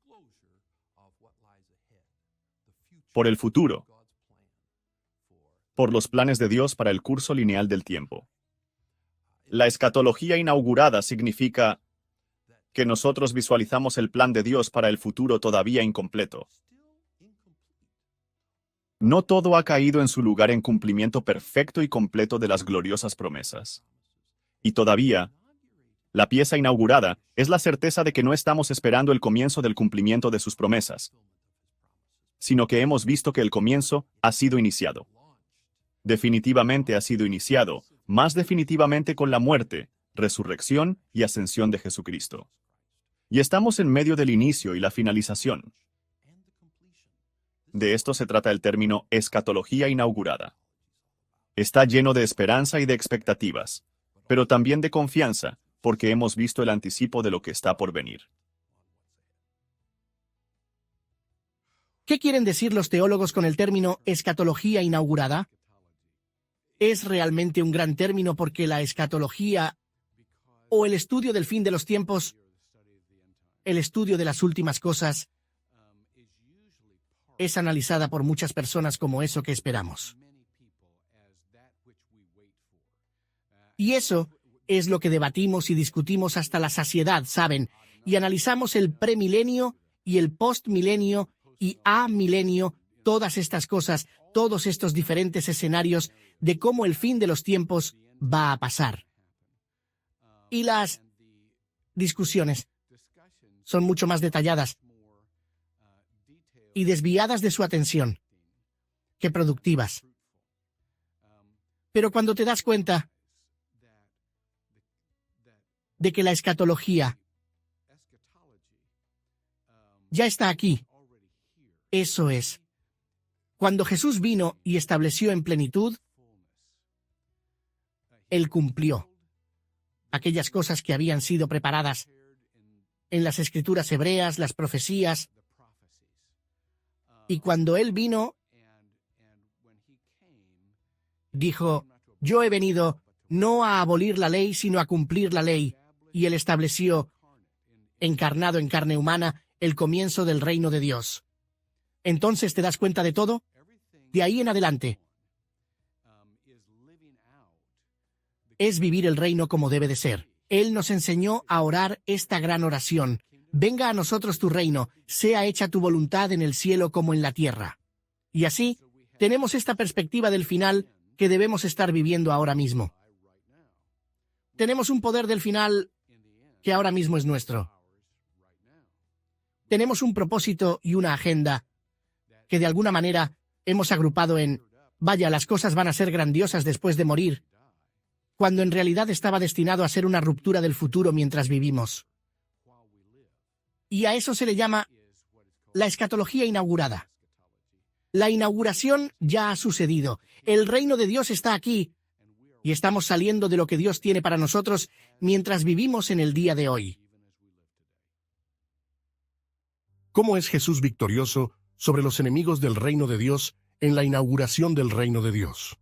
por el futuro, por los planes de Dios para el curso lineal del tiempo. La escatología inaugurada significa que nosotros visualizamos el plan de Dios para el futuro todavía incompleto. No todo ha caído en su lugar en cumplimiento perfecto y completo de las gloriosas promesas. Y todavía, la pieza inaugurada es la certeza de que no estamos esperando el comienzo del cumplimiento de sus promesas, sino que hemos visto que el comienzo ha sido iniciado. Definitivamente ha sido iniciado, más definitivamente con la muerte, resurrección y ascensión de Jesucristo. Y estamos en medio del inicio y la finalización. De esto se trata el término escatología inaugurada. Está lleno de esperanza y de expectativas, pero también de confianza, porque hemos visto el anticipo de lo que está por venir. ¿Qué quieren decir los teólogos con el término escatología inaugurada? Es realmente un gran término porque la escatología, o el estudio del fin de los tiempos, el estudio de las últimas cosas, es analizada por muchas personas como eso que esperamos. Y eso es lo que debatimos y discutimos hasta la saciedad, ¿saben? Y analizamos el premilenio y el postmilenio y amilenio, todas estas cosas, todos estos diferentes escenarios de cómo el fin de los tiempos va a pasar. Y las discusiones son mucho más detalladas y desviadas de su atención que productivas. Pero cuando te das cuenta de que la escatología ya está aquí, eso es, cuando Jesús vino y estableció en plenitud, Él cumplió aquellas cosas que habían sido preparadas en las escrituras hebreas, las profecías. Y cuando Él vino, dijo, yo he venido no a abolir la ley, sino a cumplir la ley. Y Él estableció, encarnado en carne humana, el comienzo del reino de Dios. Entonces, ¿te das cuenta de todo? De ahí en adelante, es vivir el reino como debe de ser. Él nos enseñó a orar esta gran oración. Venga a nosotros tu reino, sea hecha tu voluntad en el cielo como en la tierra. Y así, tenemos esta perspectiva del final que debemos estar viviendo ahora mismo. Tenemos un poder del final que ahora mismo es nuestro. Tenemos un propósito y una agenda que de alguna manera hemos agrupado en, vaya, las cosas van a ser grandiosas después de morir, cuando en realidad estaba destinado a ser una ruptura del futuro mientras vivimos. Y a eso se le llama la escatología inaugurada. La inauguración ya ha sucedido. El reino de Dios está aquí y estamos saliendo de lo que Dios tiene para nosotros mientras vivimos en el día de hoy. ¿Cómo es Jesús victorioso sobre los enemigos del reino de Dios en la inauguración del reino de Dios?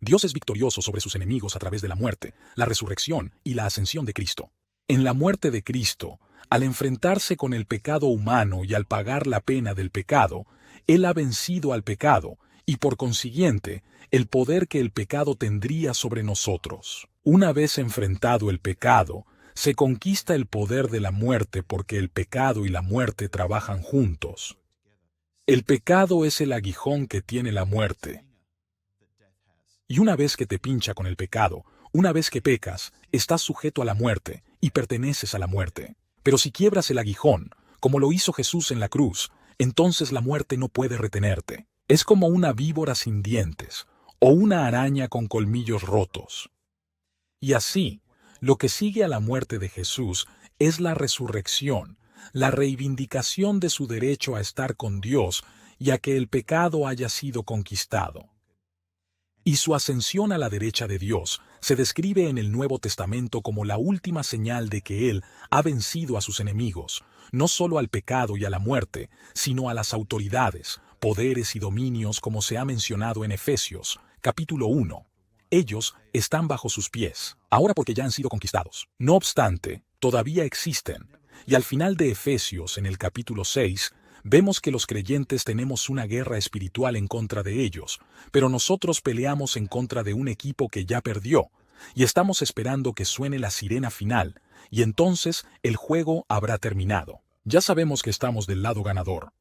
Dios es victorioso sobre sus enemigos a través de la muerte, la resurrección y la ascensión de Cristo. En la muerte de Cristo, al enfrentarse con el pecado humano y al pagar la pena del pecado, Él ha vencido al pecado y, por consiguiente, el poder que el pecado tendría sobre nosotros. Una vez enfrentado el pecado, se conquista el poder de la muerte porque el pecado y la muerte trabajan juntos. El pecado es el aguijón que tiene la muerte. Y una vez que te pincha con el pecado, una vez que pecas, estás sujeto a la muerte y perteneces a la muerte. Pero si quiebras el aguijón, como lo hizo Jesús en la cruz, entonces la muerte no puede retenerte. Es como una víbora sin dientes o una araña con colmillos rotos. Y así, lo que sigue a la muerte de Jesús es la resurrección, la reivindicación de su derecho a estar con Dios y a que el pecado haya sido conquistado. Y su ascensión a la derecha de Dios se describe en el Nuevo Testamento como la última señal de que Él ha vencido a sus enemigos, no solo al pecado y a la muerte, sino a las autoridades, poderes y dominios como se ha mencionado en Efesios, capítulo 1. Ellos están bajo sus pies, ahora porque ya han sido conquistados. No obstante, todavía existen. Y al final de Efesios, en el capítulo 6, vemos que los creyentes tenemos una guerra espiritual en contra de ellos, pero nosotros peleamos en contra de un equipo que ya perdió, y estamos esperando que suene la sirena final, y entonces el juego habrá terminado. Ya sabemos que estamos del lado ganador.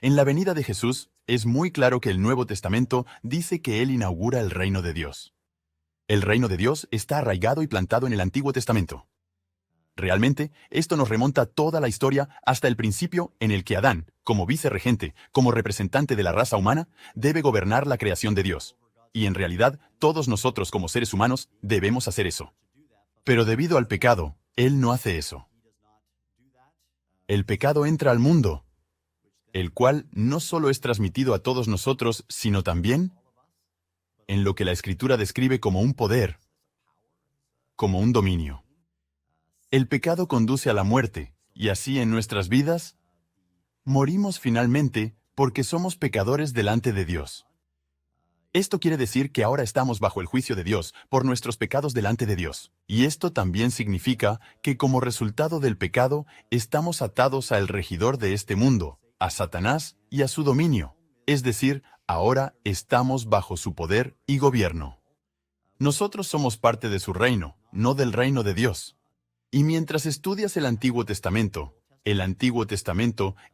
En la venida de Jesús, es muy claro que el Nuevo Testamento dice que Él inaugura el reino de Dios. El reino de Dios está arraigado y plantado en el Antiguo Testamento. Realmente, esto nos remonta toda la historia hasta el principio en el que Adán, como vicerregente, como representante de la raza humana, debe gobernar la creación de Dios. Y en realidad, todos nosotros como seres humanos debemos hacer eso. Pero debido al pecado, Él no hace eso. El pecado entra al mundo, el cual no solo es transmitido a todos nosotros, sino también en lo que la Escritura describe como un poder, como un dominio. El pecado conduce a la muerte, y así en nuestras vidas, morimos finalmente porque somos pecadores delante de Dios. Esto quiere decir que ahora estamos bajo el juicio de Dios por nuestros pecados delante de Dios. Y esto también significa que como resultado del pecado, estamos atados al regidor de este mundo, a Satanás y a su dominio. Es decir, ahora estamos bajo su poder y gobierno. Nosotros somos parte de su reino, no del reino de Dios. Y mientras estudias el Antiguo Testamento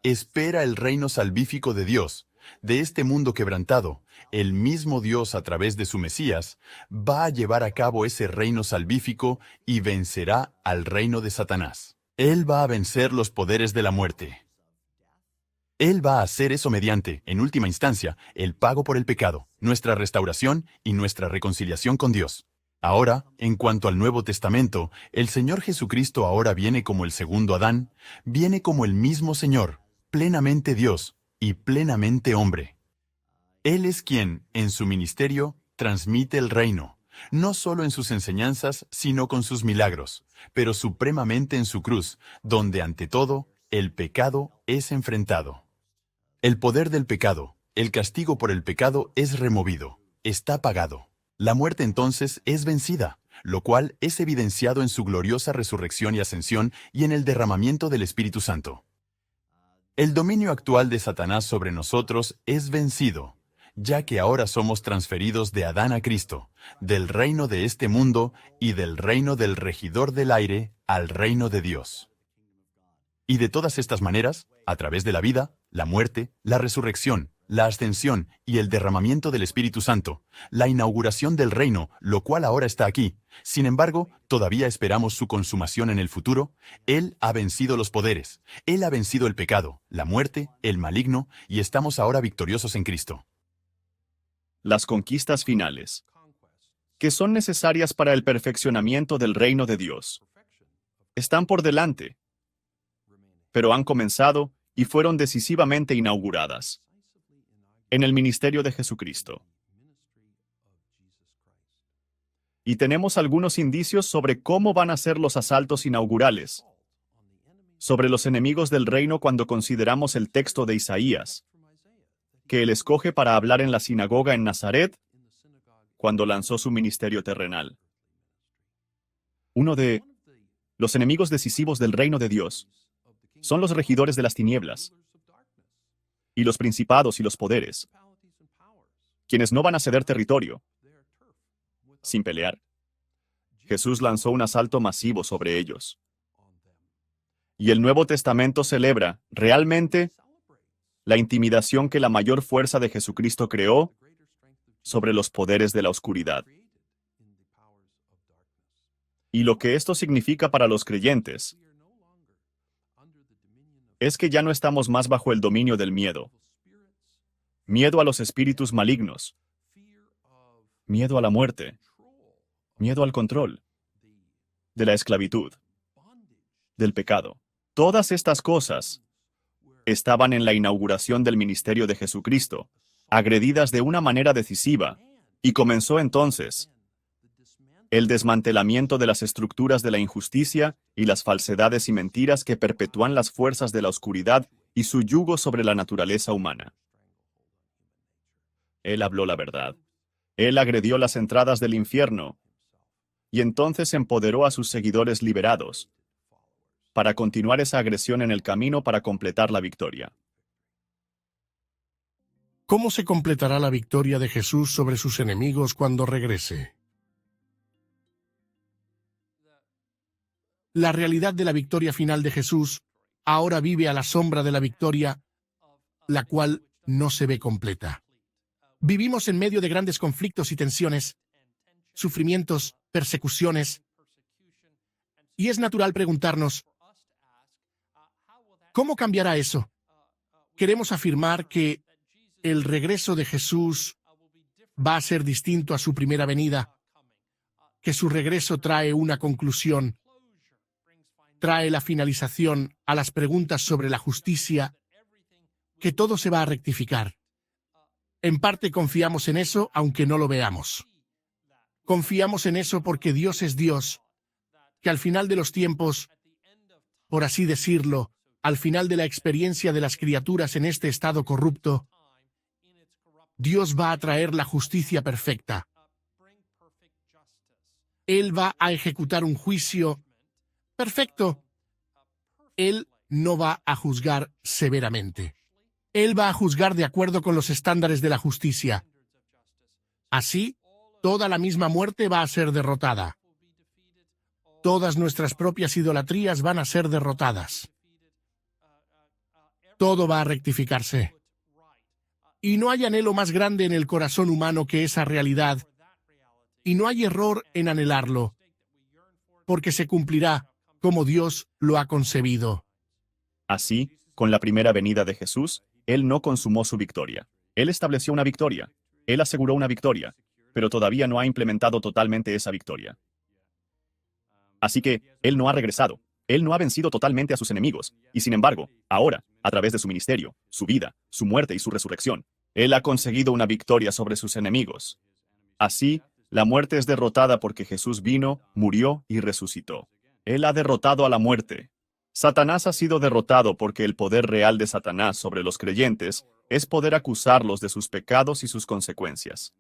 espera el reino salvífico de Dios, de este mundo quebrantado. El mismo Dios, a través de su Mesías, va a llevar a cabo ese reino salvífico y vencerá al reino de Satanás. Él va a vencer los poderes de la muerte. Él va a hacer eso mediante, en última instancia, el pago por el pecado, nuestra restauración y nuestra reconciliación con Dios. Ahora, en cuanto al Nuevo Testamento, el Señor Jesucristo ahora viene como el segundo Adán, viene como el mismo Señor, plenamente Dios y plenamente hombre. Él es quien, en su ministerio, transmite el reino, no solo en sus enseñanzas, sino con sus milagros, pero supremamente en su cruz, donde ante todo, el pecado es enfrentado. El poder del pecado, el castigo por el pecado es removido, está pagado. La muerte entonces es vencida, lo cual es evidenciado en su gloriosa resurrección y ascensión y en el derramamiento del Espíritu Santo. El dominio actual de Satanás sobre nosotros es vencido, ya que ahora somos transferidos de Adán a Cristo, del reino de este mundo y del reino del regidor del aire al reino de Dios. Y de todas estas maneras, a través de la vida, la muerte, la resurrección, la ascensión y el derramamiento del Espíritu Santo, la inauguración del reino, lo cual ahora está aquí. Sin embargo, todavía esperamos su consumación en el futuro. Él ha vencido los poderes, Él ha vencido el pecado, la muerte, el maligno, y estamos ahora victoriosos en Cristo. Las conquistas finales, que son necesarias para el perfeccionamiento del reino de Dios, están por delante, pero han comenzado y fueron decisivamente inauguradas en el ministerio de Jesucristo. Y tenemos algunos indicios sobre cómo van a ser los asaltos inaugurales sobre los enemigos del reino cuando consideramos el texto de Isaías, que él escoge para hablar en la sinagoga en Nazaret cuando lanzó su ministerio terrenal. Uno de los enemigos decisivos del reino de Dios son los regidores de las tinieblas y los principados y los poderes, quienes no van a ceder territorio sin pelear. Jesús lanzó un asalto masivo sobre ellos. Y el Nuevo Testamento celebra, realmente, la intimidación que la mayor fuerza de Jesucristo creó sobre los poderes de la oscuridad. Y lo que esto significa para los creyentes es que ya no estamos más bajo el dominio del miedo. Miedo a los espíritus malignos. Miedo a la muerte. Miedo al control. De la esclavitud. Del pecado. Todas estas cosas estaban en la inauguración del ministerio de Jesucristo, agredidas de una manera decisiva, y comenzó entonces el desmantelamiento de las estructuras de la injusticia y las falsedades y mentiras que perpetúan las fuerzas de la oscuridad y su yugo sobre la naturaleza humana. Él habló la verdad, Él agredió las entradas del infierno y entonces empoderó a sus seguidores liberados para continuar esa agresión en el camino para completar la victoria. ¿Cómo se completará la victoria de Jesús sobre sus enemigos cuando regrese? La realidad de la victoria final de Jesús ahora vive a la sombra de la victoria, la cual no se ve completa. Vivimos en medio de grandes conflictos y tensiones, sufrimientos, persecuciones, y es natural preguntarnos, ¿cómo cambiará eso? Queremos afirmar que el regreso de Jesús va a ser distinto a su primera venida, que su regreso trae una conclusión, trae la finalización a las preguntas sobre la justicia, que todo se va a rectificar. En parte confiamos en eso, aunque no lo veamos. Confiamos en eso porque Dios es Dios, que al final de los tiempos, por así decirlo, al final de la experiencia de las criaturas en este estado corrupto, Dios va a traer la justicia perfecta. Él va a ejecutar un juicio perfecto. Él no va a juzgar severamente. Él va a juzgar de acuerdo con los estándares de la justicia. Así, toda la misma muerte va a ser derrotada. Todas nuestras propias idolatrías van a ser derrotadas. Todo va a rectificarse. Y no hay anhelo más grande en el corazón humano que esa realidad. Y no hay error en anhelarlo, porque se cumplirá como Dios lo ha concebido. Así, con la primera venida de Jesús, Él no consumó su victoria. Él estableció una victoria. Él aseguró una victoria, pero todavía no ha implementado totalmente esa victoria. Así que, Él no ha regresado. Él no ha vencido totalmente a sus enemigos, y sin embargo, ahora, a través de su ministerio, su vida, su muerte y su resurrección, Él ha conseguido una victoria sobre sus enemigos. Así, la muerte es derrotada porque Jesús vino, murió y resucitó. Él ha derrotado a la muerte. Satanás ha sido derrotado porque el poder real de Satanás sobre los creyentes es poder acusarlos de sus pecados y sus consecuencias.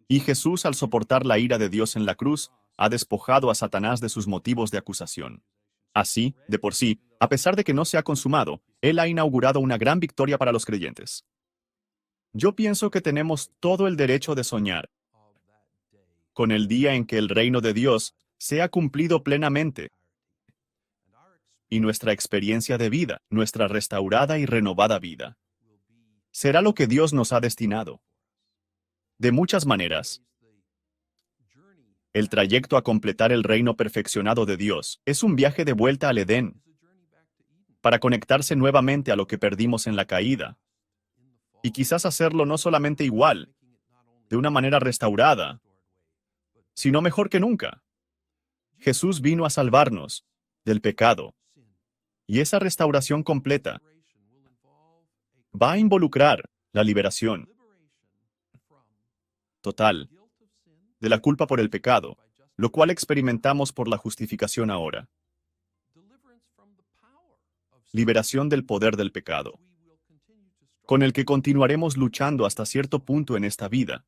Y Jesús, al soportar la ira de Dios en la cruz, ha despojado a Satanás de sus motivos de acusación. Así, de por sí, a pesar de que no se ha consumado, Él ha inaugurado una gran victoria para los creyentes. Yo pienso que tenemos todo el derecho de soñar con el día en que el reino de Dios sea cumplido plenamente y nuestra experiencia de vida, nuestra restaurada y renovada vida, será lo que Dios nos ha destinado. De muchas maneras, el trayecto a completar el reino perfeccionado de Dios es un viaje de vuelta al Edén, para conectarse nuevamente a lo que perdimos en la caída, y quizás hacerlo no solamente igual, de una manera restaurada, sino mejor que nunca. Jesús vino a salvarnos del pecado, y esa restauración completa va a involucrar la liberación total de la culpa por el pecado, lo cual experimentamos por la justificación ahora. Liberación del poder del pecado, con el que continuaremos luchando hasta cierto punto en esta vida.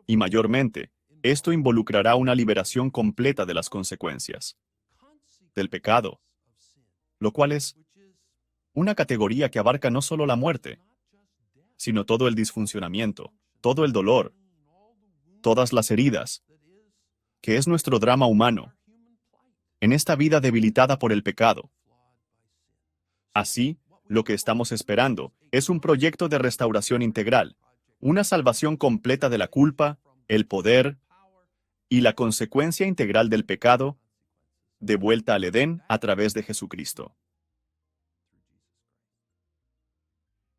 Y mayormente, esto involucrará una liberación completa de las consecuencias del pecado, lo cual es una categoría que abarca no solo la muerte, sino todo el disfuncionamiento, todo el dolor, todas las heridas, que es nuestro drama humano, en esta vida debilitada por el pecado. Así, lo que estamos esperando es un proyecto de restauración integral, una salvación completa de la culpa, el poder y la consecuencia integral del pecado, de vuelta al Edén a través de Jesucristo.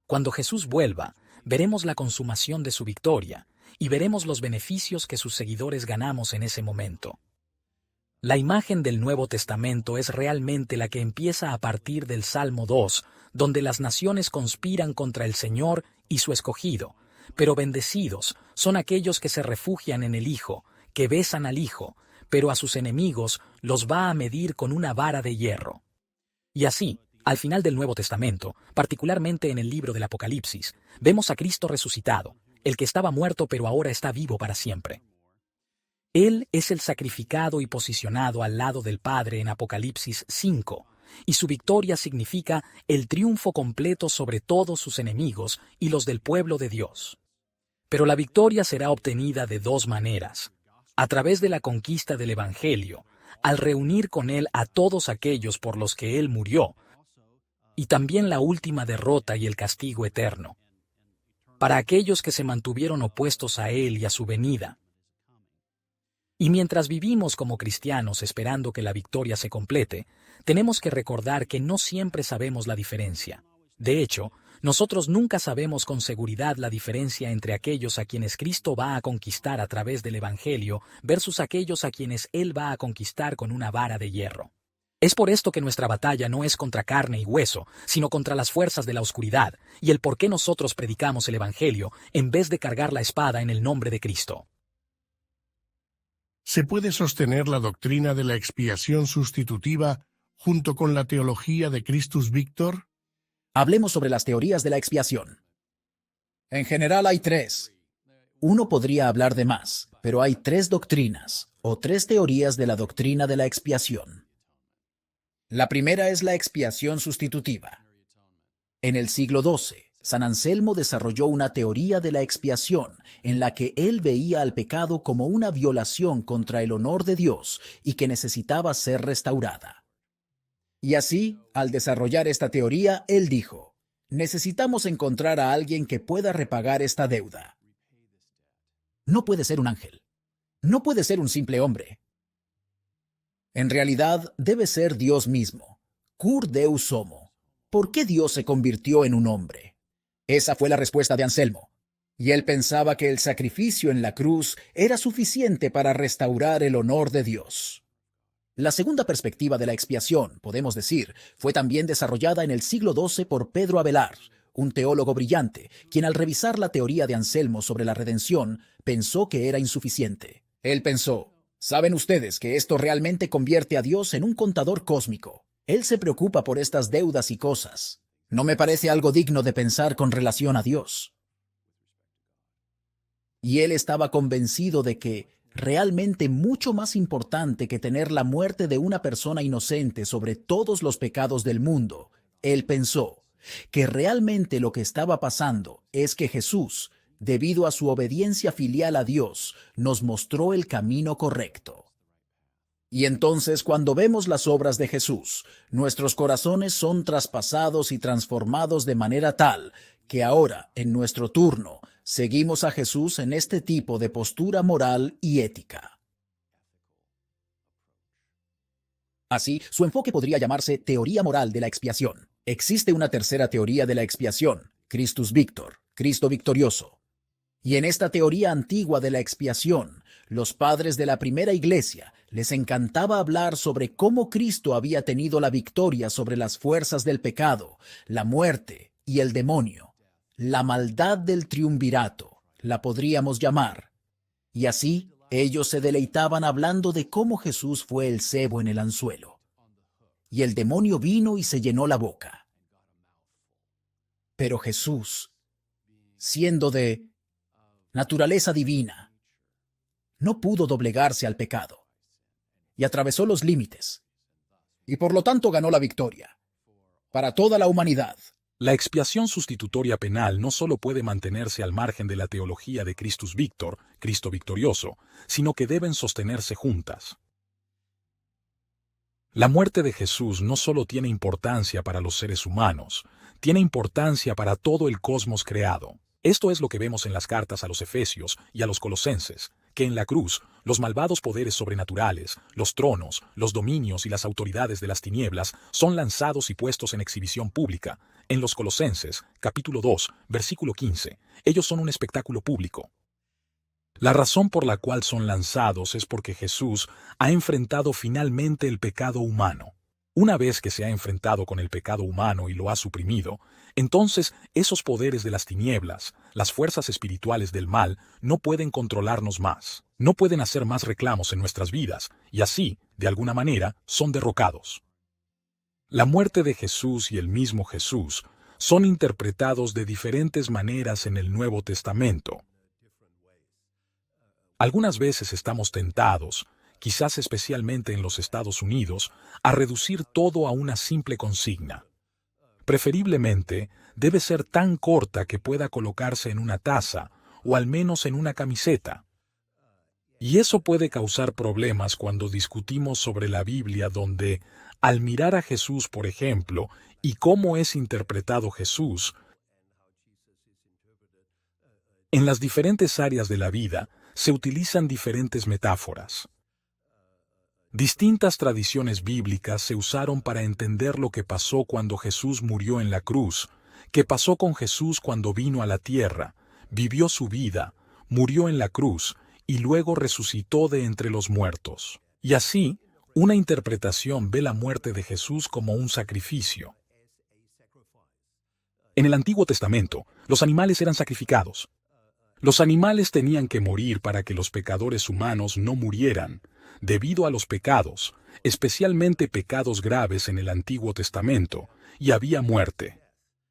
Cuando Jesús vuelva, veremos la consumación de su victoria y veremos los beneficios que sus seguidores ganamos en ese momento. La imagen del Nuevo Testamento es realmente la que empieza a partir del Salmo 2, donde las naciones conspiran contra el Señor y su escogido, pero bendecidos son aquellos que se refugian en el Hijo, que besan al Hijo, pero a sus enemigos los va a medir con una vara de hierro. Y así, al final del Nuevo Testamento, particularmente en el libro del Apocalipsis, vemos a Cristo resucitado, el que estaba muerto pero ahora está vivo para siempre. Él es el sacrificado y posicionado al lado del Padre en Apocalipsis 5, y su victoria significa el triunfo completo sobre todos sus enemigos y los del pueblo de Dios. Pero la victoria será obtenida de dos maneras: a través de la conquista del Evangelio, al reunir con Él a todos aquellos por los que Él murió, y también la última derrota y el castigo eterno. Para aquellos que se mantuvieron opuestos a Él y a su venida. Y mientras vivimos como cristianos esperando que la victoria se complete, tenemos que recordar que no siempre sabemos la diferencia. De hecho, nosotros nunca sabemos con seguridad la diferencia entre aquellos a quienes Cristo va a conquistar a través del Evangelio versus aquellos a quienes Él va a conquistar con una vara de hierro. Es por esto que nuestra batalla no es contra carne y hueso, sino contra las fuerzas de la oscuridad, y el por qué nosotros predicamos el Evangelio en vez de cargar la espada en el nombre de Cristo. ¿Se puede sostener la doctrina de la expiación sustitutiva junto con la teología de Christus Victor? Hablemos sobre las teorías de la expiación. En general hay tres. Uno podría hablar de más, pero hay tres doctrinas, o tres teorías de la doctrina de la expiación. La primera es la expiación sustitutiva. En el siglo XII, San Anselmo desarrolló una teoría de la expiación en la que él veía al pecado como una violación contra el honor de Dios y que necesitaba ser restaurada. Y así, al desarrollar esta teoría, él dijo: necesitamos encontrar a alguien que pueda repagar esta deuda. No puede ser un ángel. No puede ser un simple hombre. En realidad, debe ser Dios mismo. Cur Deus homo. ¿Por qué Dios se convirtió en un hombre? Esa fue la respuesta de Anselmo. Y él pensaba que el sacrificio en la cruz era suficiente para restaurar el honor de Dios. La segunda perspectiva de la expiación, podemos decir, fue también desarrollada en el siglo XII por Pedro Abelard, un teólogo brillante, quien al revisar la teoría de Anselmo sobre la redención, pensó que era insuficiente. Él pensó: ¿saben ustedes que esto realmente convierte a Dios en un contador cósmico? Él se preocupa por estas deudas y cosas. No me parece algo digno de pensar con relación a Dios. Y él estaba convencido de que, realmente mucho más importante que tener la muerte de una persona inocente sobre todos los pecados del mundo, él pensó que realmente lo que estaba pasando es que Jesús, debido a su obediencia filial a Dios, nos mostró el camino correcto. Y entonces, cuando vemos las obras de Jesús, nuestros corazones son traspasados y transformados de manera tal que ahora, en nuestro turno, seguimos a Jesús en este tipo de postura moral y ética. Así, su enfoque podría llamarse teoría moral de la expiación. Existe una tercera teoría de la expiación, Christus Victor, Cristo victorioso. Y en esta teoría antigua de la expiación, los padres de la primera iglesia les encantaba hablar sobre cómo Cristo había tenido la victoria sobre las fuerzas del pecado, la muerte y el demonio. La maldad del triunvirato, la podríamos llamar. Y así, ellos se deleitaban hablando de cómo Jesús fue el cebo en el anzuelo. Y el demonio vino y se llenó la boca. Pero Jesús, siendo de naturaleza divina, no pudo doblegarse al pecado y atravesó los límites, y por lo tanto ganó la victoria para toda la humanidad. La expiación sustitutoria penal no solo puede mantenerse al margen de la teología de Christus Victor, Cristo victorioso, sino que deben sostenerse juntas. La muerte de Jesús no solo tiene importancia para los seres humanos, tiene importancia para todo el cosmos creado. Esto es lo que vemos en las cartas a los Efesios y a los Colosenses, que en la cruz, los malvados poderes sobrenaturales, los tronos, los dominios y las autoridades de las tinieblas son lanzados y puestos en exhibición pública. En los Colosenses, capítulo 2, versículo 15, ellos son un espectáculo público. La razón por la cual son lanzados es porque Jesús ha enfrentado finalmente el pecado humano. Una vez que se ha enfrentado con el pecado humano y lo ha suprimido, entonces esos poderes de las tinieblas, las fuerzas espirituales del mal, no pueden controlarnos más, no pueden hacer más reclamos en nuestras vidas, y así, de alguna manera, son derrocados. La muerte de Jesús y el mismo Jesús son interpretados de diferentes maneras en el Nuevo Testamento. Algunas veces estamos tentados, quizás especialmente en los Estados Unidos, a reducir todo a una simple consigna. Preferiblemente, debe ser tan corta que pueda colocarse en una taza o al menos en una camiseta. Y eso puede causar problemas cuando discutimos sobre la Biblia, donde, al mirar a Jesús, por ejemplo, y cómo es interpretado Jesús, en las diferentes áreas de la vida se utilizan diferentes metáforas. Distintas tradiciones bíblicas se usaron para entender lo que pasó cuando Jesús murió en la cruz, qué pasó con Jesús cuando vino a la tierra, vivió su vida, murió en la cruz y luego resucitó de entre los muertos. Y así, una interpretación ve la muerte de Jesús como un sacrificio. En el Antiguo Testamento, los animales eran sacrificados. Los animales tenían que morir para que los pecadores humanos no murieran, debido a los pecados, especialmente pecados graves en el Antiguo Testamento, y había muerte.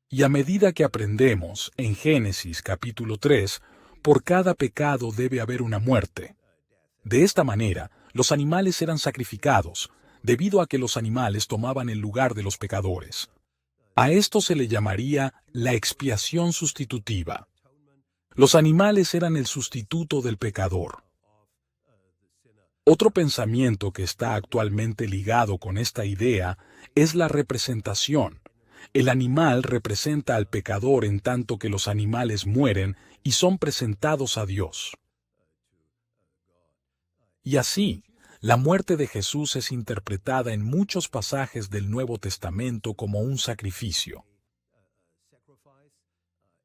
Y a medida que aprendemos, en Génesis capítulo 3, por cada pecado debe haber una muerte. De esta manera, los animales eran sacrificados, debido a que los animales tomaban el lugar de los pecadores. A esto se le llamaría la expiación sustitutiva. Los animales eran el sustituto del pecador. Otro pensamiento que está actualmente ligado con esta idea es la representación. El animal representa al pecador en tanto que los animales mueren y son presentados a Dios. Y así, la muerte de Jesús es interpretada en muchos pasajes del Nuevo Testamento como un sacrificio.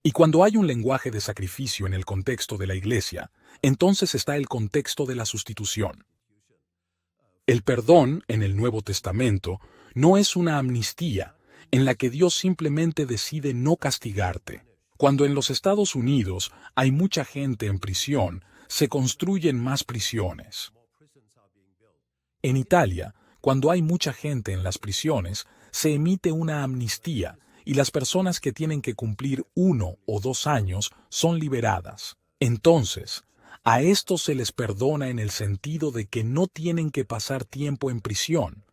Y cuando hay un lenguaje de sacrificio en el contexto de la Iglesia, entonces está el contexto de la sustitución. El perdón en el Nuevo Testamento no es una amnistía en la que Dios simplemente decide no castigarte. Cuando en los Estados Unidos hay mucha gente en prisión, se construyen más prisiones. En Italia, cuando hay mucha gente en las prisiones, se emite una amnistía y las personas que tienen que cumplir 1 o 2 años son liberadas. Entonces, a estos se les perdona en el sentido de que no tienen que pasar tiempo en prisión,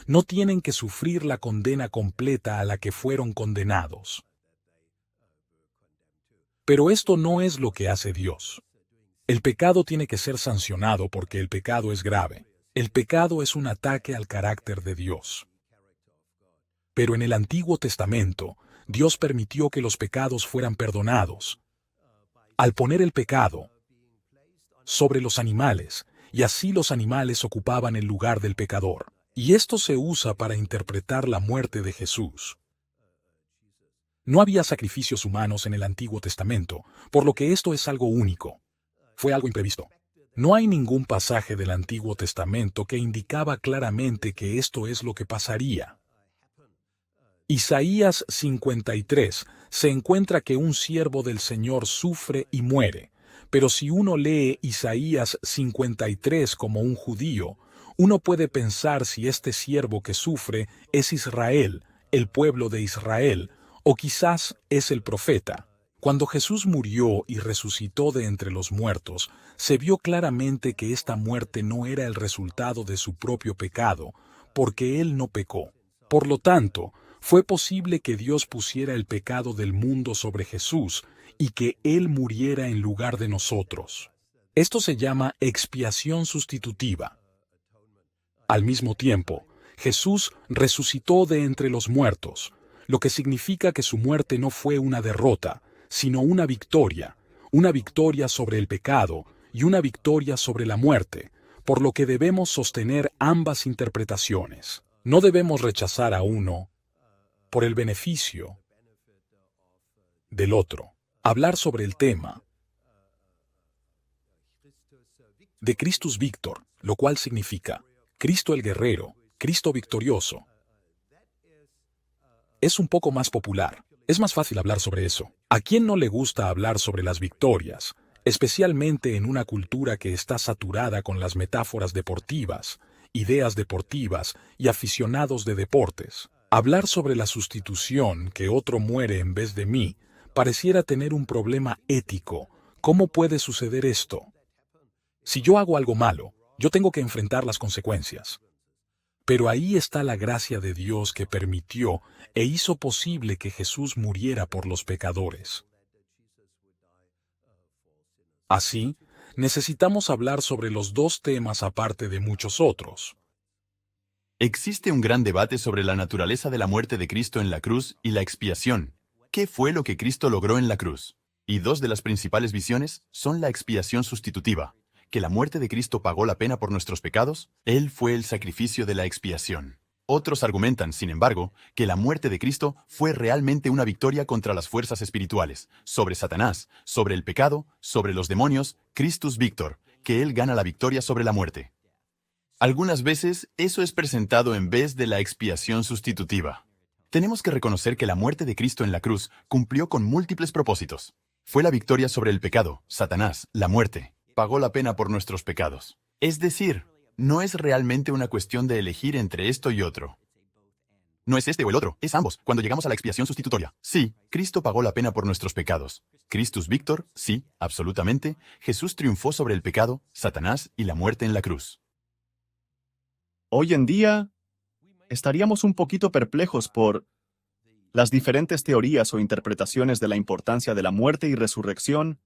no tienen que sufrir la condena completa a la que fueron condenados. Pero esto no es lo que hace Dios. El pecado tiene que ser sancionado porque el pecado es grave. El pecado es un ataque al carácter de Dios. Pero en el Antiguo Testamento, Dios permitió que los pecados fueran perdonados. Al poner el pecado sobre los animales, y así los animales ocupaban el lugar del pecador. Y esto se usa para interpretar la muerte de Jesús. No había sacrificios humanos en el Antiguo Testamento, por lo que esto es algo único. Fue algo imprevisto. No hay ningún pasaje del Antiguo Testamento que indicaba claramente que esto es lo que pasaría. Isaías 53 se encuentra que un siervo del Señor sufre y muere, pero si uno lee Isaías 53 como un judío, uno puede pensar si este siervo que sufre es Israel, el pueblo de Israel, o quizás es el profeta. Cuando Jesús murió y resucitó de entre los muertos, se vio claramente que esta muerte no era el resultado de su propio pecado, porque él no pecó. Por lo tanto, fue posible que Dios pusiera el pecado del mundo sobre Jesús y que Él muriera en lugar de nosotros. Esto se llama expiación sustitutiva. Al mismo tiempo, Jesús resucitó de entre los muertos, lo que significa que su muerte no fue una derrota, sino una victoria sobre el pecado y una victoria sobre la muerte, por lo que debemos sostener ambas interpretaciones. No debemos rechazar a uno por el beneficio del otro. Hablar sobre el tema de Christus Victor, lo cual significa Cristo el guerrero, Cristo victorioso, es un poco más popular. Es más fácil hablar sobre eso. ¿A quién no le gusta hablar sobre las victorias, especialmente en una cultura que está saturada con las metáforas deportivas, ideas deportivas y aficionados de deportes? Hablar sobre la sustitución, que otro muere en vez de mí, pareciera tener un problema ético. ¿Cómo puede suceder esto? Si yo hago algo malo, yo tengo que enfrentar las consecuencias. Pero ahí está la gracia de Dios que permitió e hizo posible que Jesús muriera por los pecadores. Así, necesitamos hablar sobre los dos temas aparte de muchos otros. Existe un gran debate sobre la naturaleza de la muerte de Cristo en la cruz y la expiación. ¿Qué fue lo que Cristo logró en la cruz? Y dos de las principales visiones son la expiación sustitutiva, que la muerte de Cristo pagó la pena por nuestros pecados. Él fue el sacrificio de la expiación. Otros argumentan, sin embargo, que la muerte de Cristo fue realmente una victoria contra las fuerzas espirituales, sobre Satanás, sobre el pecado, sobre los demonios, Christus Victor, que Él gana la victoria sobre la muerte. Algunas veces eso es presentado en vez de la expiación sustitutiva. Tenemos que reconocer que la muerte de Cristo en la cruz cumplió con múltiples propósitos. Fue la victoria sobre el pecado, Satanás, la muerte. Pagó la pena por nuestros pecados. Es decir, no es realmente una cuestión de elegir entre esto y otro. No es este o el otro, es ambos, cuando llegamos a la expiación sustitutoria. Sí, Cristo pagó la pena por nuestros pecados. Christus Victor, sí, absolutamente. Jesús triunfó sobre el pecado, Satanás y la muerte en la cruz. Hoy en día, estaríamos un poquito perplejos por las diferentes teorías o interpretaciones de la importancia de la muerte y resurrección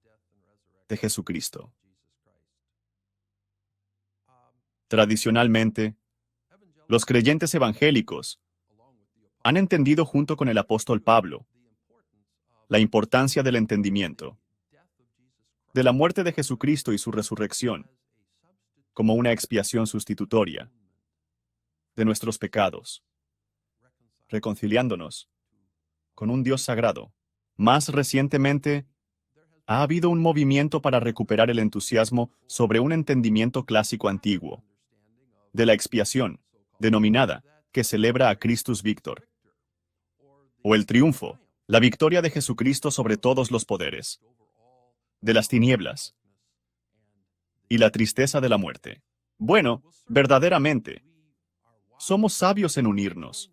de Jesucristo. Tradicionalmente, los creyentes evangélicos han entendido junto con el apóstol Pablo la importancia del entendimiento de la muerte de Jesucristo y su resurrección como una expiación sustitutoria de nuestros pecados, reconciliándonos con un Dios sagrado. Más recientemente, ha habido un movimiento para recuperar el entusiasmo sobre un entendimiento clásico antiguo de la expiación, denominada, que celebra a Christus Victor, o el triunfo, la victoria de Jesucristo sobre todos los poderes, de las tinieblas y la tristeza de la muerte. Bueno, verdaderamente, somos sabios en unirnos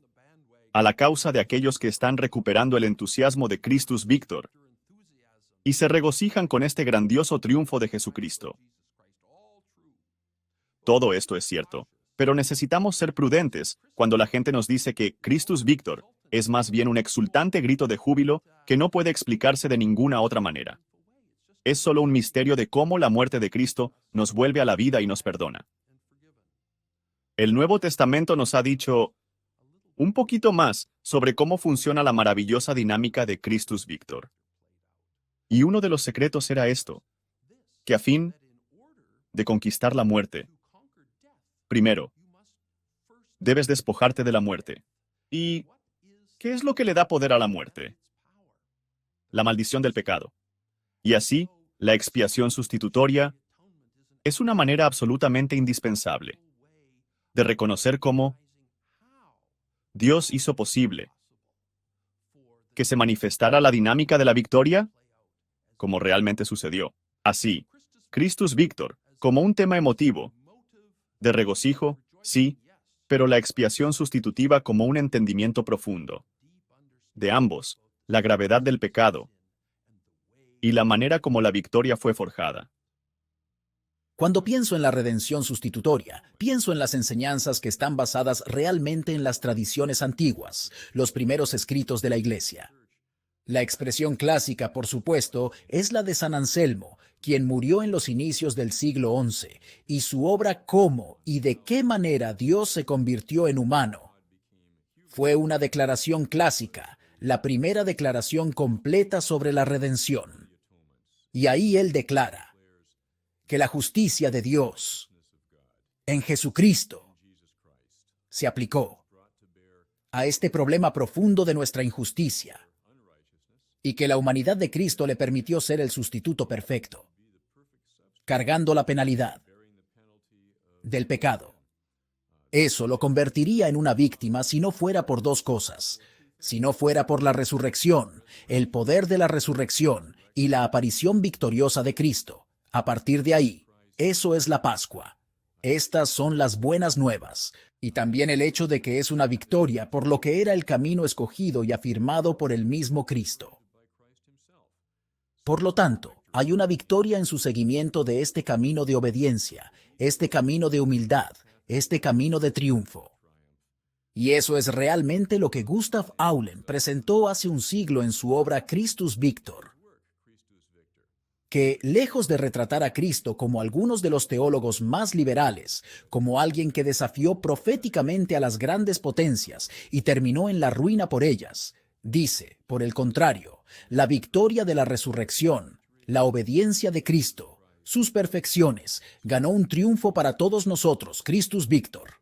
a la causa de aquellos que están recuperando el entusiasmo de Christus Victor y se regocijan con este grandioso triunfo de Jesucristo. Todo esto es cierto, pero necesitamos ser prudentes cuando la gente nos dice que Christus Victor es más bien un exultante grito de júbilo que no puede explicarse de ninguna otra manera. Es solo un misterio de cómo la muerte de Cristo nos vuelve a la vida y nos perdona. El Nuevo Testamento nos ha dicho un poquito más sobre cómo funciona la maravillosa dinámica de Christus Victor. Y uno de los secretos era esto, que a fin de conquistar la muerte, primero, debes despojarte de la muerte. ¿Y qué es lo que le da poder a la muerte? La maldición del pecado. Y así, la expiación sustitutoria es una manera absolutamente indispensable de reconocer cómo Dios hizo posible que se manifestara la dinámica de la victoria, como realmente sucedió. Así, Christus Victor, como un tema emotivo, de regocijo, sí, pero la expiación sustitutiva como un entendimiento profundo de ambos, la gravedad del pecado y la manera como la victoria fue forjada. Cuando pienso en la redención sustitutoria, pienso en las enseñanzas que están basadas realmente en las tradiciones antiguas, los primeros escritos de la Iglesia. La expresión clásica, por supuesto, es la de San Anselmo, quien murió en los inicios del siglo XI, y su obra Cómo y de qué manera Dios se convirtió en humano. Fue una declaración clásica, la primera declaración completa sobre la redención. Y ahí él declara que la justicia de Dios en Jesucristo se aplicó a este problema profundo de nuestra injusticia y que la humanidad de Cristo le permitió ser el sustituto perfecto, cargando la penalidad del pecado. Eso lo convertiría en una víctima si no fuera por dos cosas, si no fuera por la resurrección, el poder de la resurrección y la aparición victoriosa de Cristo. A partir de ahí, eso es la Pascua. Estas son las buenas nuevas, y también el hecho de que es una victoria por lo que era el camino escogido y afirmado por el mismo Cristo. Por lo tanto, Hay una victoria en su seguimiento de este camino de obediencia, este camino de humildad, este camino de triunfo. Y eso es realmente lo que Gustav Aulen presentó hace un siglo en su obra Christus Victor. Que, lejos de retratar a Cristo como algunos de los teólogos más liberales, como alguien que desafió proféticamente a las grandes potencias y terminó en la ruina por ellas, dice, por el contrario, la victoria de la resurrección, la obediencia de Cristo, sus perfecciones, ganó un triunfo para todos nosotros, Christus Victor.